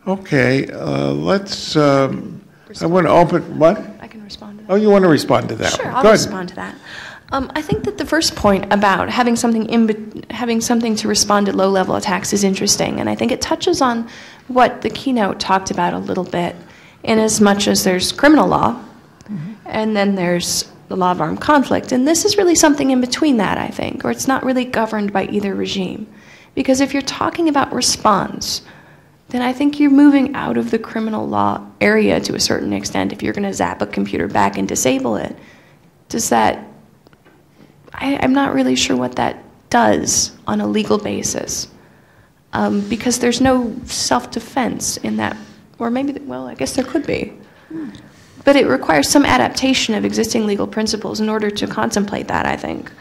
Okay, let's, I want to open, what? I can respond to that. Oh, you want to respond to that? Sure, one. I'll respond to that. I think that the first point about having something to respond to low-level attacks is interesting, and I think it touches on what the keynote talked about a little bit, in as much as there's criminal law, and then there's the law of armed conflict, and this is really something in between that, I think, or it's not really governed by either regime, because if you're talking about response, then I think you're moving out of the criminal law area to a certain extent. If you're going to zap a computer back and disable it, does that, I'm not really sure what that does on a legal basis, because there's no self-defense in that, or maybe, well, I guess there could be. But it requires some adaptation of existing legal principles in order to contemplate that, I think.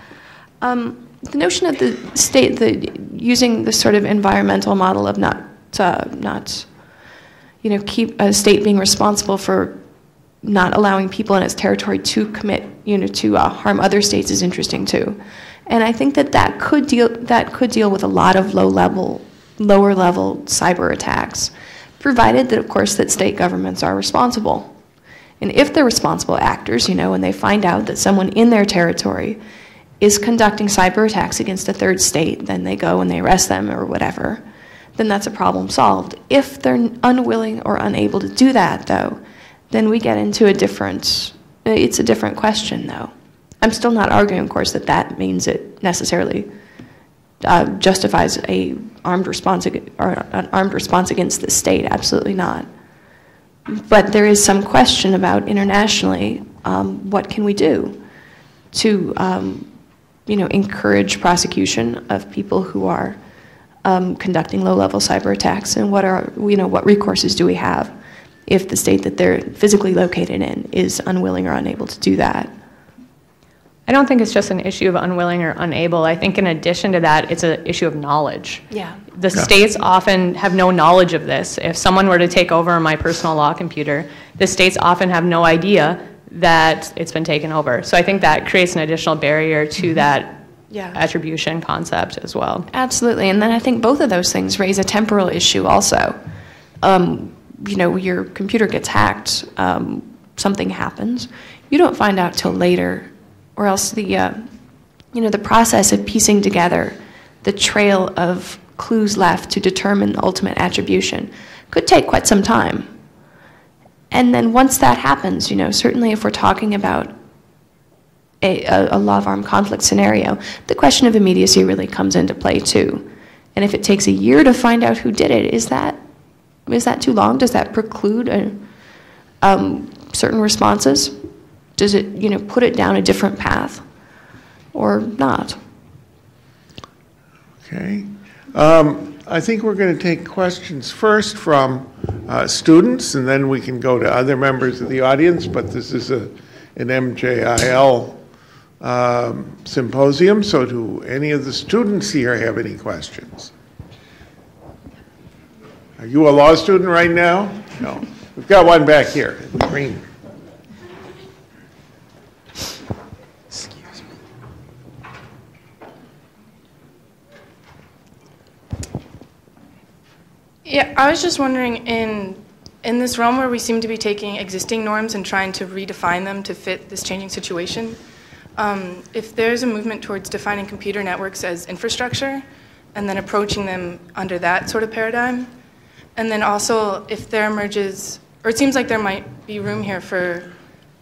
The notion of the state, using this sort of environmental model of not keep a state being responsible for not allowing people in its territory to commit, to harm other states is interesting too. And I think that could deal with a lot of lower level cyber attacks, provided that, of course, that state governments are responsible. And if they're responsible actors, and they find out that someone in their territory is conducting cyber attacks against a third state, then they go and they arrest them or whatever, then that's a problem solved. If they're unwilling or unable to do that, though, then we get into it's a different question, though. I'm still not arguing, of course, that means it necessarily justifies an armed response against the state. Absolutely not. But there is some question about internationally, what can we do to, encourage prosecution of people who are conducting low-level cyber attacks, and what recourses do we have if the state that they're physically located in is unwilling or unable to do that? I don't think it's just an issue of unwilling or unable. I think in addition to that, it's an issue of knowledge. Yeah. The states often have no knowledge of this. If someone were to take over my personal law computer, the states often have no idea that it's been taken over. So I think that creates an additional barrier to that Yeah. attribution concept as well. Absolutely, and then I think both of those things raise a temporal issue also. You know, your computer gets hacked, something happens, you don't find out till later, or else the, you know, the process of piecing together the trail of clues left to determine the ultimate attribution could take quite some time. And then once that happens, you know, certainly if we're talking about a law of armed conflict scenario, the question of immediacy really comes into play too. And if it takes a year to find out who did it, is that too long? Does that preclude certain responses? Does it, you know, put it down a different path or not? Okay. I think we're going to take questions first from students, and then we can go to other members of the audience, but this is an MJIL symposium, so do any of the students here have any questions? Are you a law student right now? No. We've got one back here, green. Yeah, I was just wondering, in this realm where we seem to be taking existing norms and trying to redefine them to fit this changing situation, if there's a movement towards defining computer networks as infrastructure and then approaching them under that sort of paradigm, and then also if there emerges, or it seems like there might be room here for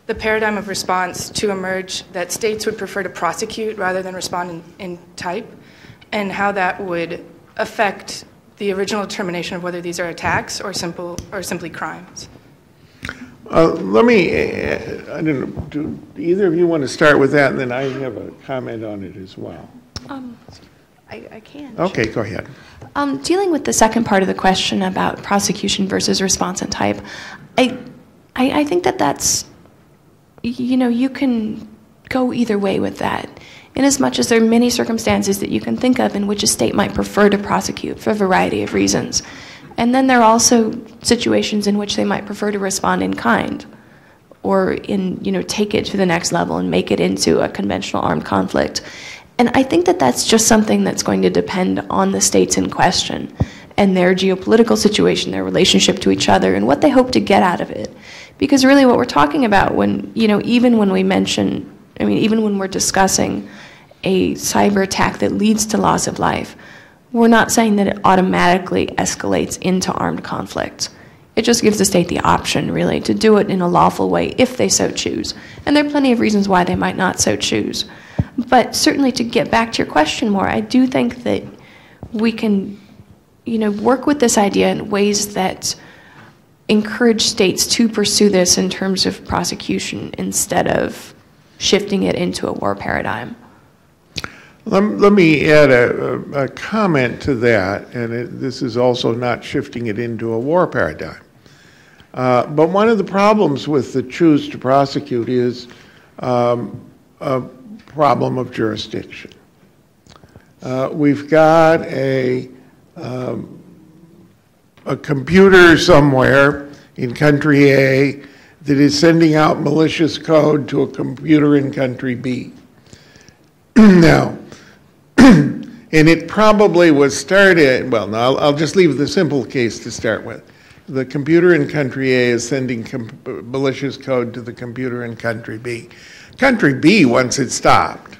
the paradigm of response to emerge that states would prefer to prosecute rather than respond in type, and how that would affect the original determination of whether these are attacks or simply crimes. Let me, I don't know, do either of you want to start with that, and then I have a comment on it as well. I can. Okay, go ahead. Dealing with the second part of the question about prosecution versus response and type, I think that's, you know, you can go either way with that. In as much as there are many circumstances that you can think of in which a state might prefer to prosecute for a variety of reasons. And then there are also situations in which they might prefer to respond in kind, or you know, take it to the next level and make it into a conventional armed conflict. And I think that that's just something that's going to depend on the states in question and their geopolitical situation, their relationship to each other, and what they hope to get out of it. Because really what we're talking about when, you know, even when we mention, I mean, even when we're discussing a cyber attack that leads to loss of life, we're not saying that it automatically escalates into armed conflict. It just gives the state the option, really, to do it in a lawful way if they so choose. And there are plenty of reasons why they might not so choose. But certainly, to get back to your question more, I do think that we can, you know, work with this idea in ways that encourage states to pursue this in terms of prosecution instead of shifting it into a war paradigm. Let me add a comment to that, and this is also not shifting it into a war paradigm. But one of the problems with the choose to prosecute is a problem of jurisdiction. We've got a computer somewhere in country A that is sending out malicious code to a computer in country B. Now, and it probably was started, well, no, I'll just leave the simple case to start with. The computer in country A is sending malicious code to the computer in country B. Country B wants it stopped.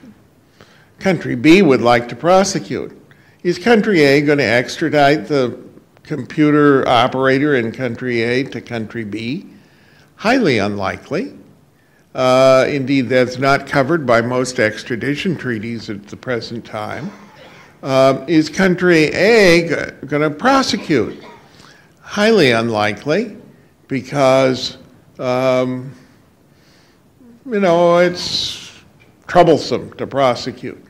Country B would like to prosecute. Is country A going to extradite the computer operator in country A to country B? Highly unlikely. Indeed, that's not covered by most extradition treaties at the present time. Is country A going to prosecute? Highly unlikely, because, you know, it's troublesome to prosecute.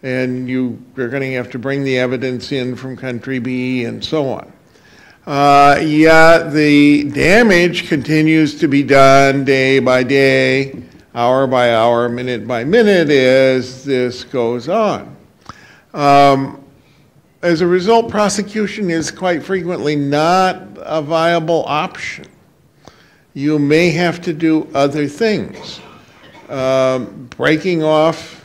And you're going to have to bring the evidence in from country B and so on. Yet the damage continues to be done day by day, hour by hour, minute by minute as this goes on. As a result, prosecution is quite frequently not a viable option. you may have to do other things. Breaking off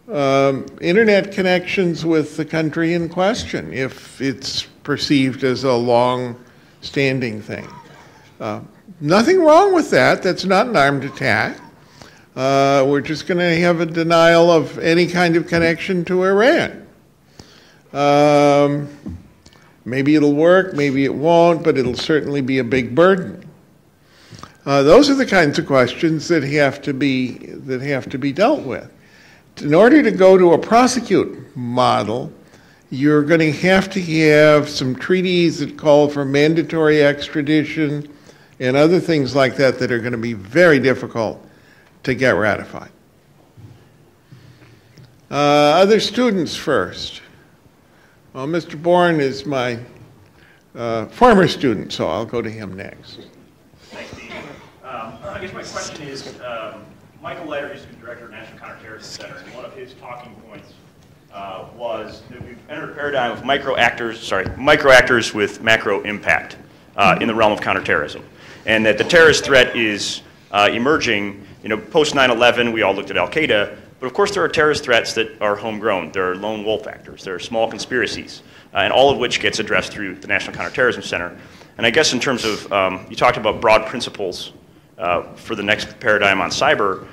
internet connections with the country in question if it's perceived as a long-standing thing. Nothing wrong with that. That's not an armed attack. We're just going to have a denial of any kind of connection to Iran. Maybe it'll work, maybe it won't, but it'll certainly be a big burden. Those are the kinds of questions that have to be dealt with. In order to go to a prosecute model, you're going to have some treaties that call for mandatory extradition and other things like that that are going to be very difficult to get ratified. Other students first. Well, Mr. Bourne is my former student, so I'll go to him next. Thanks, Dean. I guess my question is, Michael Leiter used to be director of National Counterterrorism Center, and one of his talking points was that we've entered a paradigm of micro actors with macro impact in the realm of counterterrorism, and that the terrorist threat is emerging. Post 9/11, we all looked at Al-Qaeda, but of course there are terrorist threats that are homegrown. There are lone wolf actors. There are small conspiracies, and all of which gets addressed through the National Counterterrorism Center. And I guess in terms of, you talked about broad principles for the next paradigm on cyber.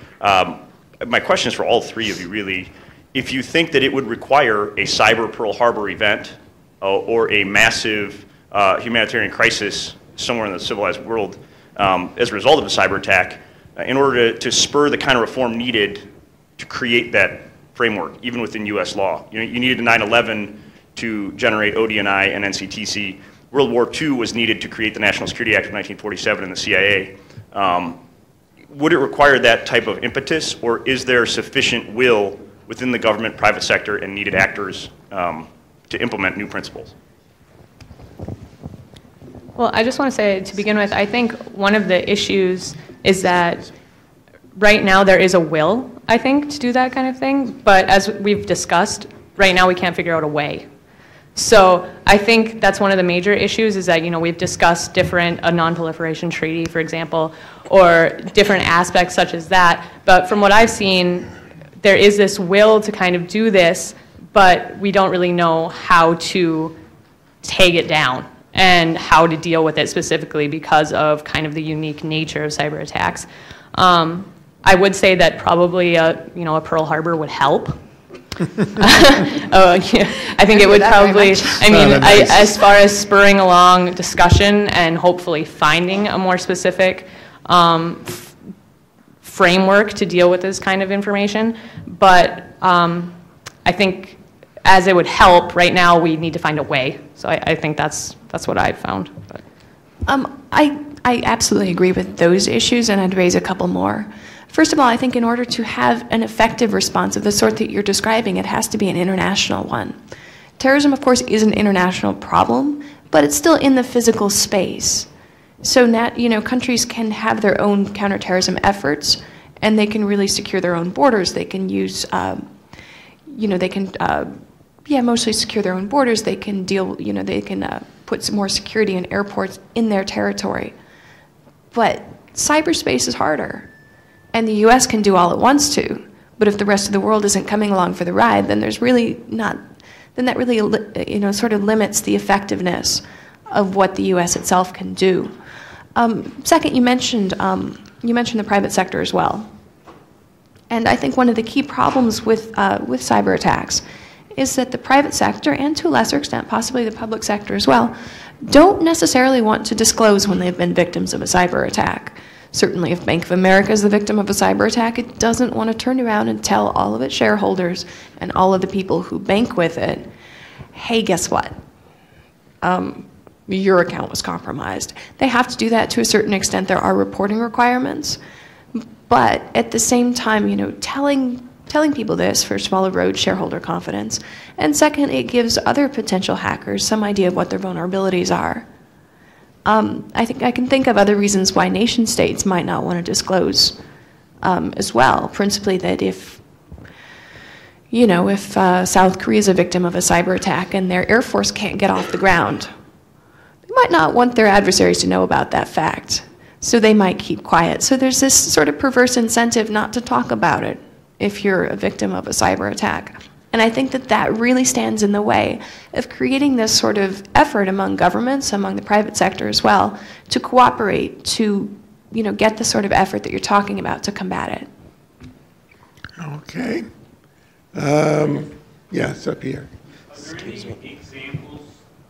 My question is for all three of you, really. If you think that it would require a cyber Pearl Harbor event or a massive humanitarian crisis somewhere in the civilized world as a result of a cyber attack, in order to spur the kind of reform needed to create that framework, even within U.S. law. You needed 9/11 to generate ODNI and NCTC. World War II was needed to create the National Security Act of 1947 and the CIA. Would it require that type of impetus, or is there sufficient will within the government, private sector, and needed actors to implement new principles? Well, I just want to say, to begin with, I think one of the issues is that right now there is a will, I think, to do that kind of thing, but as we've discussed, right now we can't figure out a way. So I think that's one of the major issues is that, we've discussed a non-proliferation treaty, for example, or different aspects such as that, but from what I've seen, there is this will to kind of do this, but we don't really know how to take it down and how to deal with it specifically because of kind of the unique nature of cyber attacks. I would say that probably a Pearl Harbor would help. I think it would probably, as far as spurring along discussion and hopefully finding a more specific framework to deal with this kind of information. But I think as it would help, right now we need to find a way. So I think that's what I've found. But. I absolutely agree with those issues, and I'd raise a couple more. First of all, I think in order to have an effective response of the sort that you're describing, it has to be an international one. Terrorism, of course, is an international problem, but it's still in the physical space. So countries can have their own counterterrorism efforts, and they can really secure their own borders. They can use, mostly secure their own borders. They can put some more security in airports in their territory. But cyberspace is harder. And the U.S. can do all it wants to, but if the rest of the world isn't coming along for the ride, then there's really not. Then that really, sort of limits the effectiveness of what the U.S. itself can do. Second, you mentioned the private sector as well, and I think one of the key problems with cyber attacks is that the private sector, and to a lesser extent, possibly the public sector as well, don't necessarily want to disclose when they've been victims of a cyber attack. Certainly if Bank of America is the victim of a cyber attack, it doesn't want to turn around and tell all of its shareholders and all of the people who bank with it, hey, guess what? Your account was compromised. They have to do that to a certain extent. There are reporting requirements. But at the same time, telling people this, first of all, erodes shareholder confidence. And second, it gives other potential hackers some idea of what their vulnerabilities are. I think I can think of other reasons why nation states might not want to disclose as well. Principally that if South Korea is a victim of a cyber attack and their Air Force can't get off the ground, they might not want their adversaries to know about that fact. So they might keep quiet. So there's this sort of perverse incentive not to talk about it if you're a victim of a cyber attack. And I think that that really stands in the way of creating this sort of effort among governments, among the private sector as well, to cooperate, to get the sort of effort that you're talking about to combat it. Okay. Yes, up here. Are there any examples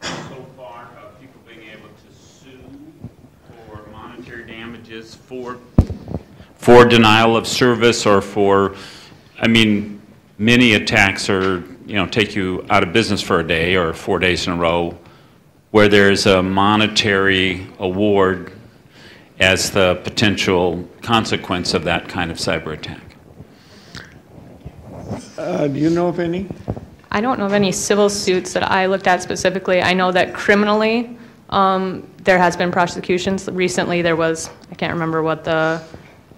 so far of people being able to sue for monetary damages for denial of service or for, I mean, many attacks are, take you out of business for a day or 4 days in a row, where there's a monetary award as the potential consequence of that kind of cyber attack? Do you know of any? I don't know of any civil suits that I looked at specifically. I know that criminally there has been prosecutions. Recently there was, I can't remember what the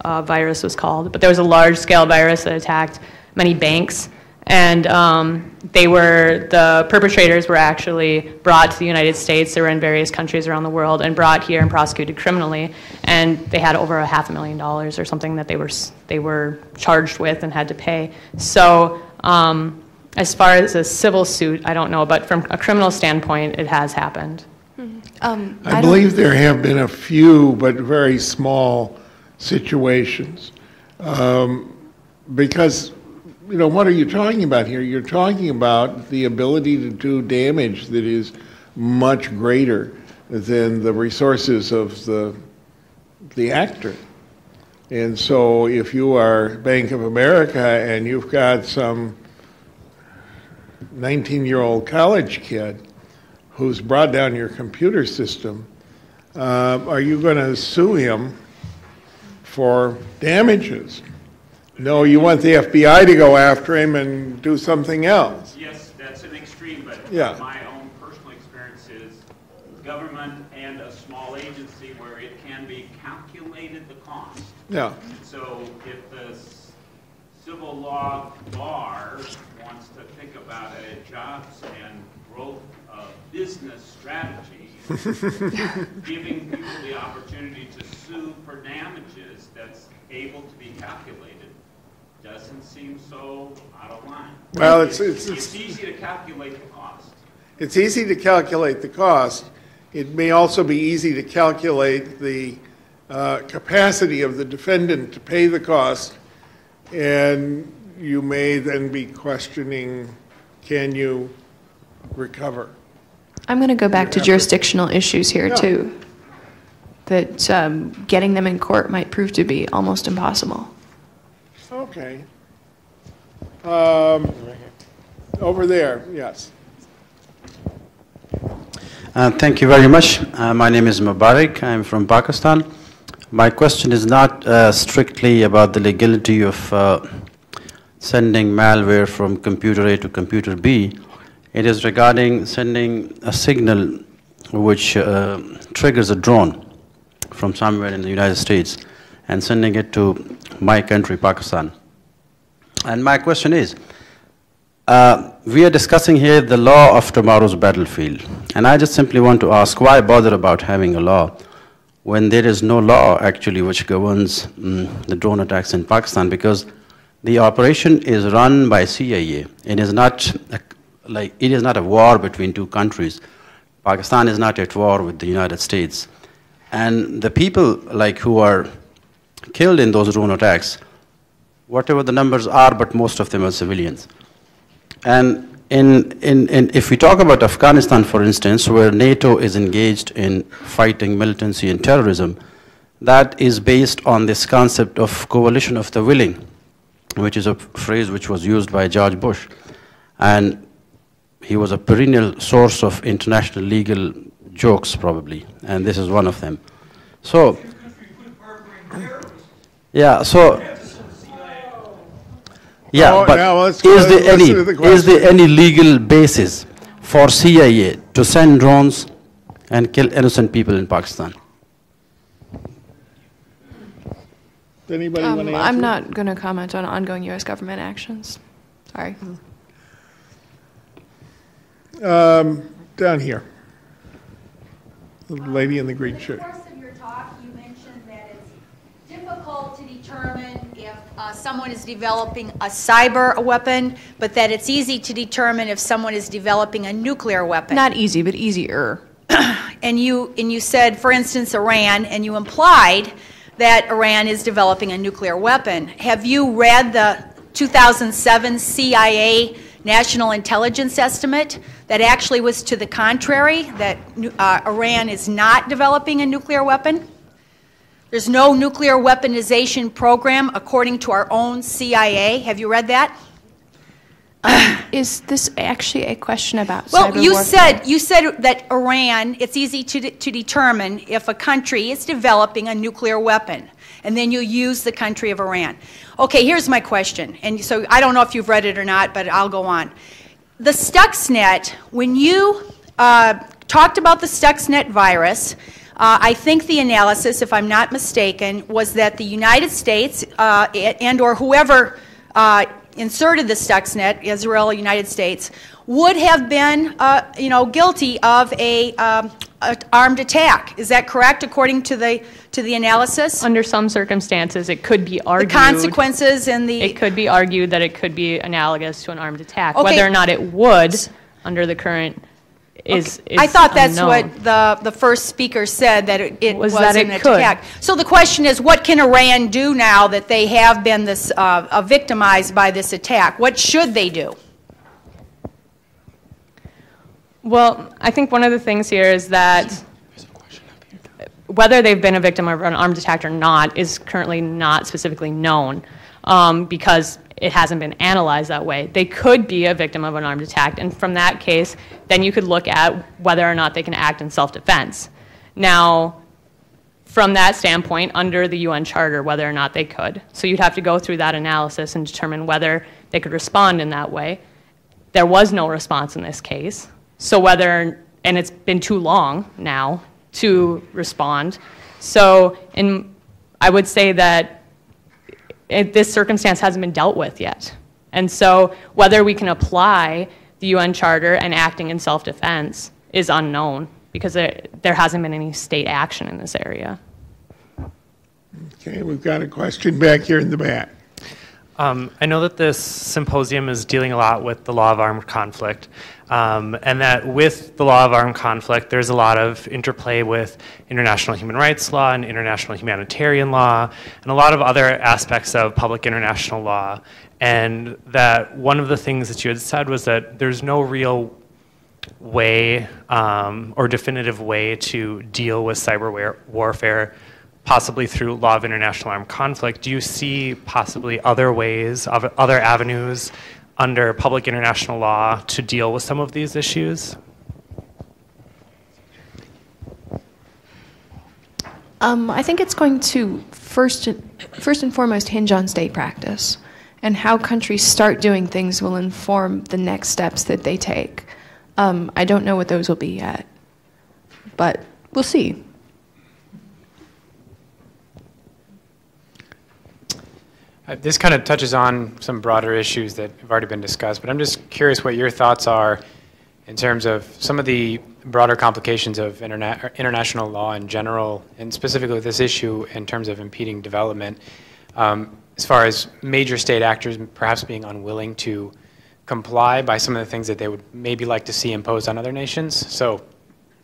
virus was called, but there was a large-scale virus that attacked many banks, and the perpetrators were actually brought to the United States. They were in various countries around the world and brought here and prosecuted criminally, and they had over $500,000 or something that they were charged with and had to pay. So as far as a civil suit, I don't know, but from a criminal standpoint, it has happened. I believe there have been a few, but very small situations. Because, what are you talking about here? You're talking about the ability to do damage that is much greater than the resources of the actor. And so if you are Bank of America and you've got some 19-year-old college kid who's brought down your computer system, are you going to sue him for damages? No, you want the FBI to go after him and do something else. Yes, that's an extreme, but yeah. My own personal experience is government and a small agency where it can be calculated the cost. Yeah. So if the civil law bar wants to think about a jobs and growth business strategy, giving people the opportunity to sue for damages that's able to be calculated doesn't seem so out of line. Well, it's easy to calculate the cost. It's easy to calculate the cost. It may also be easy to calculate the capacity of the defendant to pay the cost, and you may then be questioning, can you recover? I'm going to go back to jurisdictional issues here, too, that getting them in court might prove to be almost impossible. Okay. Over there, yes. Thank you very much. My name is Mubarak. I'm from Pakistan. My question is not strictly about the legality of sending malware from computer A to computer B. It is regarding sending a signal which triggers a drone from somewhere in the United States and sending it to my country, Pakistan. And my question is, we are discussing here the law of tomorrow's battlefield. And I just simply want to ask, why bother about having a law when there is no law actually which governs the drone attacks in Pakistan? Because the operation is run by CIA. It is not a war between two countries. Pakistan is not at war with the United States. And the people who are killed in those drone attacks, whatever the numbers are, but most of them are civilians. And if we talk about Afghanistan, for instance, where NATO is engaged in fighting militancy and terrorism, that is based on this concept of coalition of the willing, which is a phrase which was used by George Bush. And he was a perennial source of international legal jokes, probably, and this is one of them. So, yeah, so... Yeah, but is there any legal basis for CIA to send drones and kill innocent people in Pakistan? Anybody want to answer? I'm not going to comment on ongoing U.S. government actions. Sorry. Down here. The lady in the green shirt. In the course of your talk, you mentioned someone is developing a cyber weapon, but that it's easy to determine if someone is developing a nuclear weapon. Not easy, but easier. And you said, for instance, Iran, and you implied that Iran is developing a nuclear weapon. Have you read the 2007 CIA National Intelligence Estimate that actually was to the contrary, that Iran is not developing a nuclear weapon? There's no nuclear weaponization program according to our own CIA. Have you read that? Is this actually a question about well, cyber you warfare? you said that Iran, it's easy to determine if a country is developing a nuclear weapon, and then you use the country of Iran. Okay, here's my question, and so I don't know if you've read it or not, but I'll go on. The Stuxnet, when you talked about the Stuxnet virus, I think the analysis, if I'm not mistaken, was that the United States and or whoever inserted the Stuxnet, Israel, United States, would have been, guilty of a armed attack. Is that correct, according to the analysis? Under some circumstances, it could be argued. The consequences and the. It could be argued that it could be analogous to an armed attack. Okay. Whether or not it would, under the current, is I thought that's unknown. what the first speaker said, that it was that an it could. attack. So the question is, what can Iran do now that they have been this victimized by this attack? What should they do? Well, I think one of the things here is that whether they've been a victim of an armed attack or not is currently not specifically known because it hasn't been analyzed that way. They could be a victim of an armed attack, and from that case, then you could look at whether or not they can act in self-defense. Now, from that standpoint, under the UN Charter, whether or not they could. So you'd have to go through that analysis and determine whether they could respond in that way. There was no response in this case. So whether, and it's been too long now to respond. So I would say that this circumstance hasn't been dealt with yet. And so whether we can apply the UN Charter and acting in self-defense is unknown because there hasn't been any state action in this area. Okay, we've got a question back here in the back. I know that this symposium is dealing a lot with the law of armed conflict, and that with the law of armed conflict, there's a lot of interplay with international human rights law and international humanitarian law, and a lot of other aspects of public international law. And that one of the things that you had said was that there's no real way or definitive way to deal with cyber warfare, possibly through law of international armed conflict. Do you see possibly other ways, other avenues under public international law to deal with some of these issues? I think it's going to first and foremost hinge on state practice, and how countries start doing things will inform the next steps that they take. I don't know what those will be yet, but we'll see. This kind of touches on some broader issues that have already been discussed, but I'm just curious what your thoughts are in terms of some of the broader complications of international law in general, and specifically with this issue in terms of impeding development, as far as major state actors perhaps being unwilling to comply by some of the things that they would maybe like to see imposed on other nations. So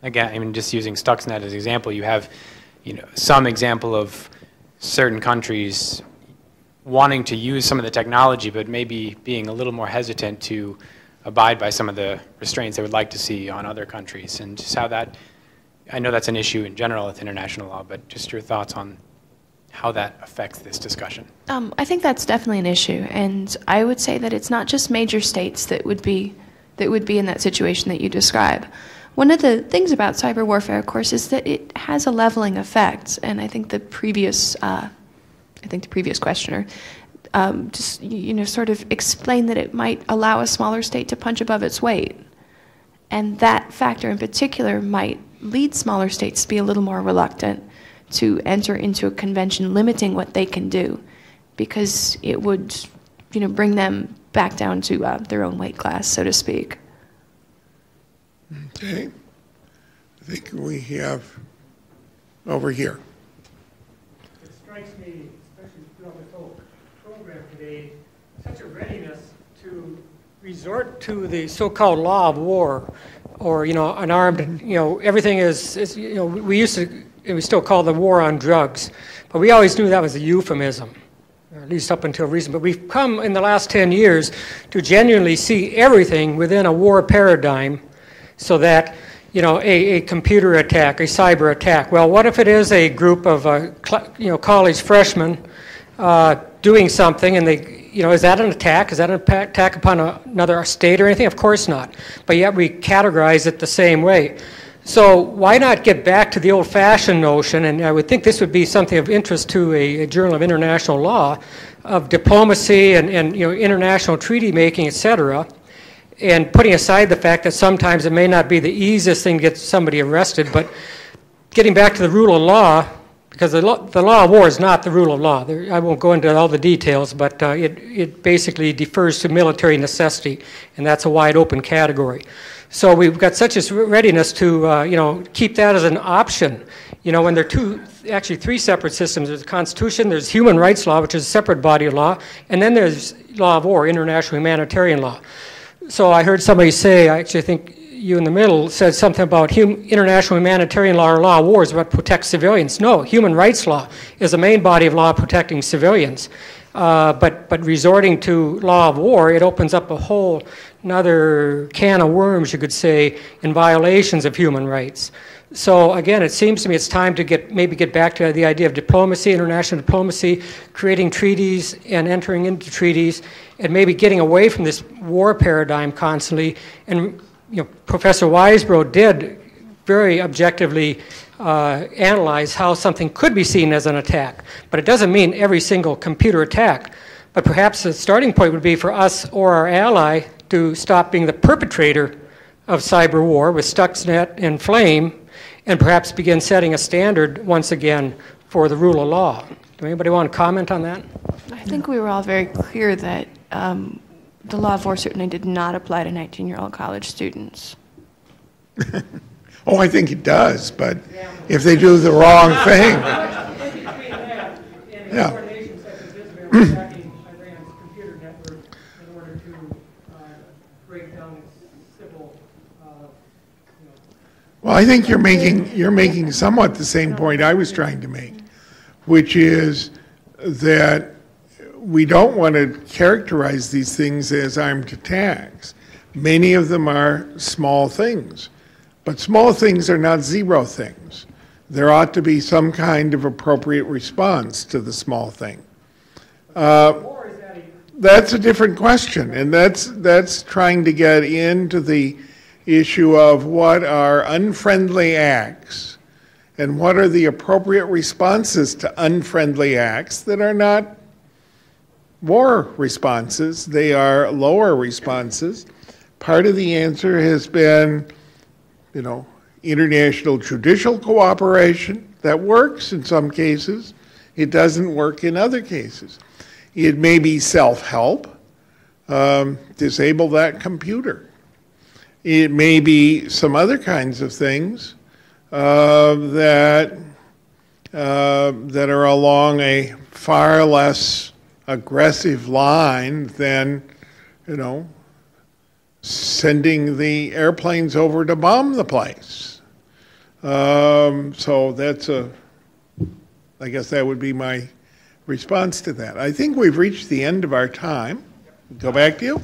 again, I mean, just using Stuxnet as an example, you have some example of certain countries wanting to use some of the technology, but maybe being a little more hesitant to abide by some of the restraints they would like to see on other countries, and just how that, I know that's an issue in general with international law, but just your thoughts on how that affects this discussion. I think that's definitely an issue, and I would say that it's not just major states that would be in that situation that you describe. One of the things about cyber warfare, of course, is that it has a leveling effect, and I think the previous questioner just sort of explained that it might allow a smaller state to punch above its weight, and that factor in particular might lead smaller states to be a little more reluctant to enter into a convention limiting what they can do, because it would bring them back down to their own weight class, so to speak. Okay, I think we have over here. It strikes me, especially with all program today such a readiness to resort to the so-called law of war, or an armed, everything is we used to, we still call the war on drugs, but we always knew that was a euphemism, or at least up until recent. But we've come in the last 10 years to genuinely see everything within a war paradigm, so that a computer attack, a cyber attack. Well, what if it is a group of college freshmen doing something, and they, is that an attack? Is that an attack upon another state or anything? Of course not. But yet we categorize it the same way. So why not get back to the old-fashioned notion, and I would think this would be something of interest to a journal of international law, of diplomacy and international treaty making, etc., and putting aside the fact that sometimes it may not be the easiest thing to get somebody arrested, but getting back to the rule of law, because the law of war is not the rule of law. I won't go into all the details, but it basically defers to military necessity, and that's a wide open category. So we've got such a readiness to keep that as an option. When there are actually three separate systems. There's the Constitution, there's human rights law, which is a separate body of law, and then there's law of war, international humanitarian law. So I heard somebody say, actually I think you in the middle said something about international humanitarian law or law of war is what protects civilians. No, human rights law is the main body of law protecting civilians. But resorting to law of war, it opens up a whole another can of worms, you could say, in violations of human rights. So again, it seems to me it's time to maybe get back to the idea of diplomacy, international diplomacy, creating treaties and entering into treaties, and maybe getting away from this war paradigm constantly. And Professor Weissbrodt did very objectively analyze how something could be seen as an attack, but it doesn't mean every single computer attack. But perhaps the starting point would be for us or our ally to stop being the perpetrator of cyber war with Stuxnet and Flame, and perhaps begin setting a standard once again for the rule of law. Do anybody want to comment on that? I think we were all very clear that the law of war certainly did not apply to 19-year-old college students. Oh, I think it does, but if they do the wrong thing. Yeah. Well, I think you're making somewhat the same point I was trying to make, which is that we don't want to characterize these things as armed attacks. Many of them are small things, but small things are not zero things. There ought to be some kind of appropriate response to the small thing. That's a different question, and that's trying to get into the issue of what are unfriendly acts and what are the appropriate responses to unfriendly acts that are not war responses, they are lower responses. Part of the answer has been, international judicial cooperation. That works in some cases. It doesn't work in other cases. It may be self-help. Disable that computer. It may be some other kinds of things that are along a far less aggressive line than, sending the airplanes over to bomb the place. So that's I guess that would be my response to that. I think we've reached the end of our time. Go back to you.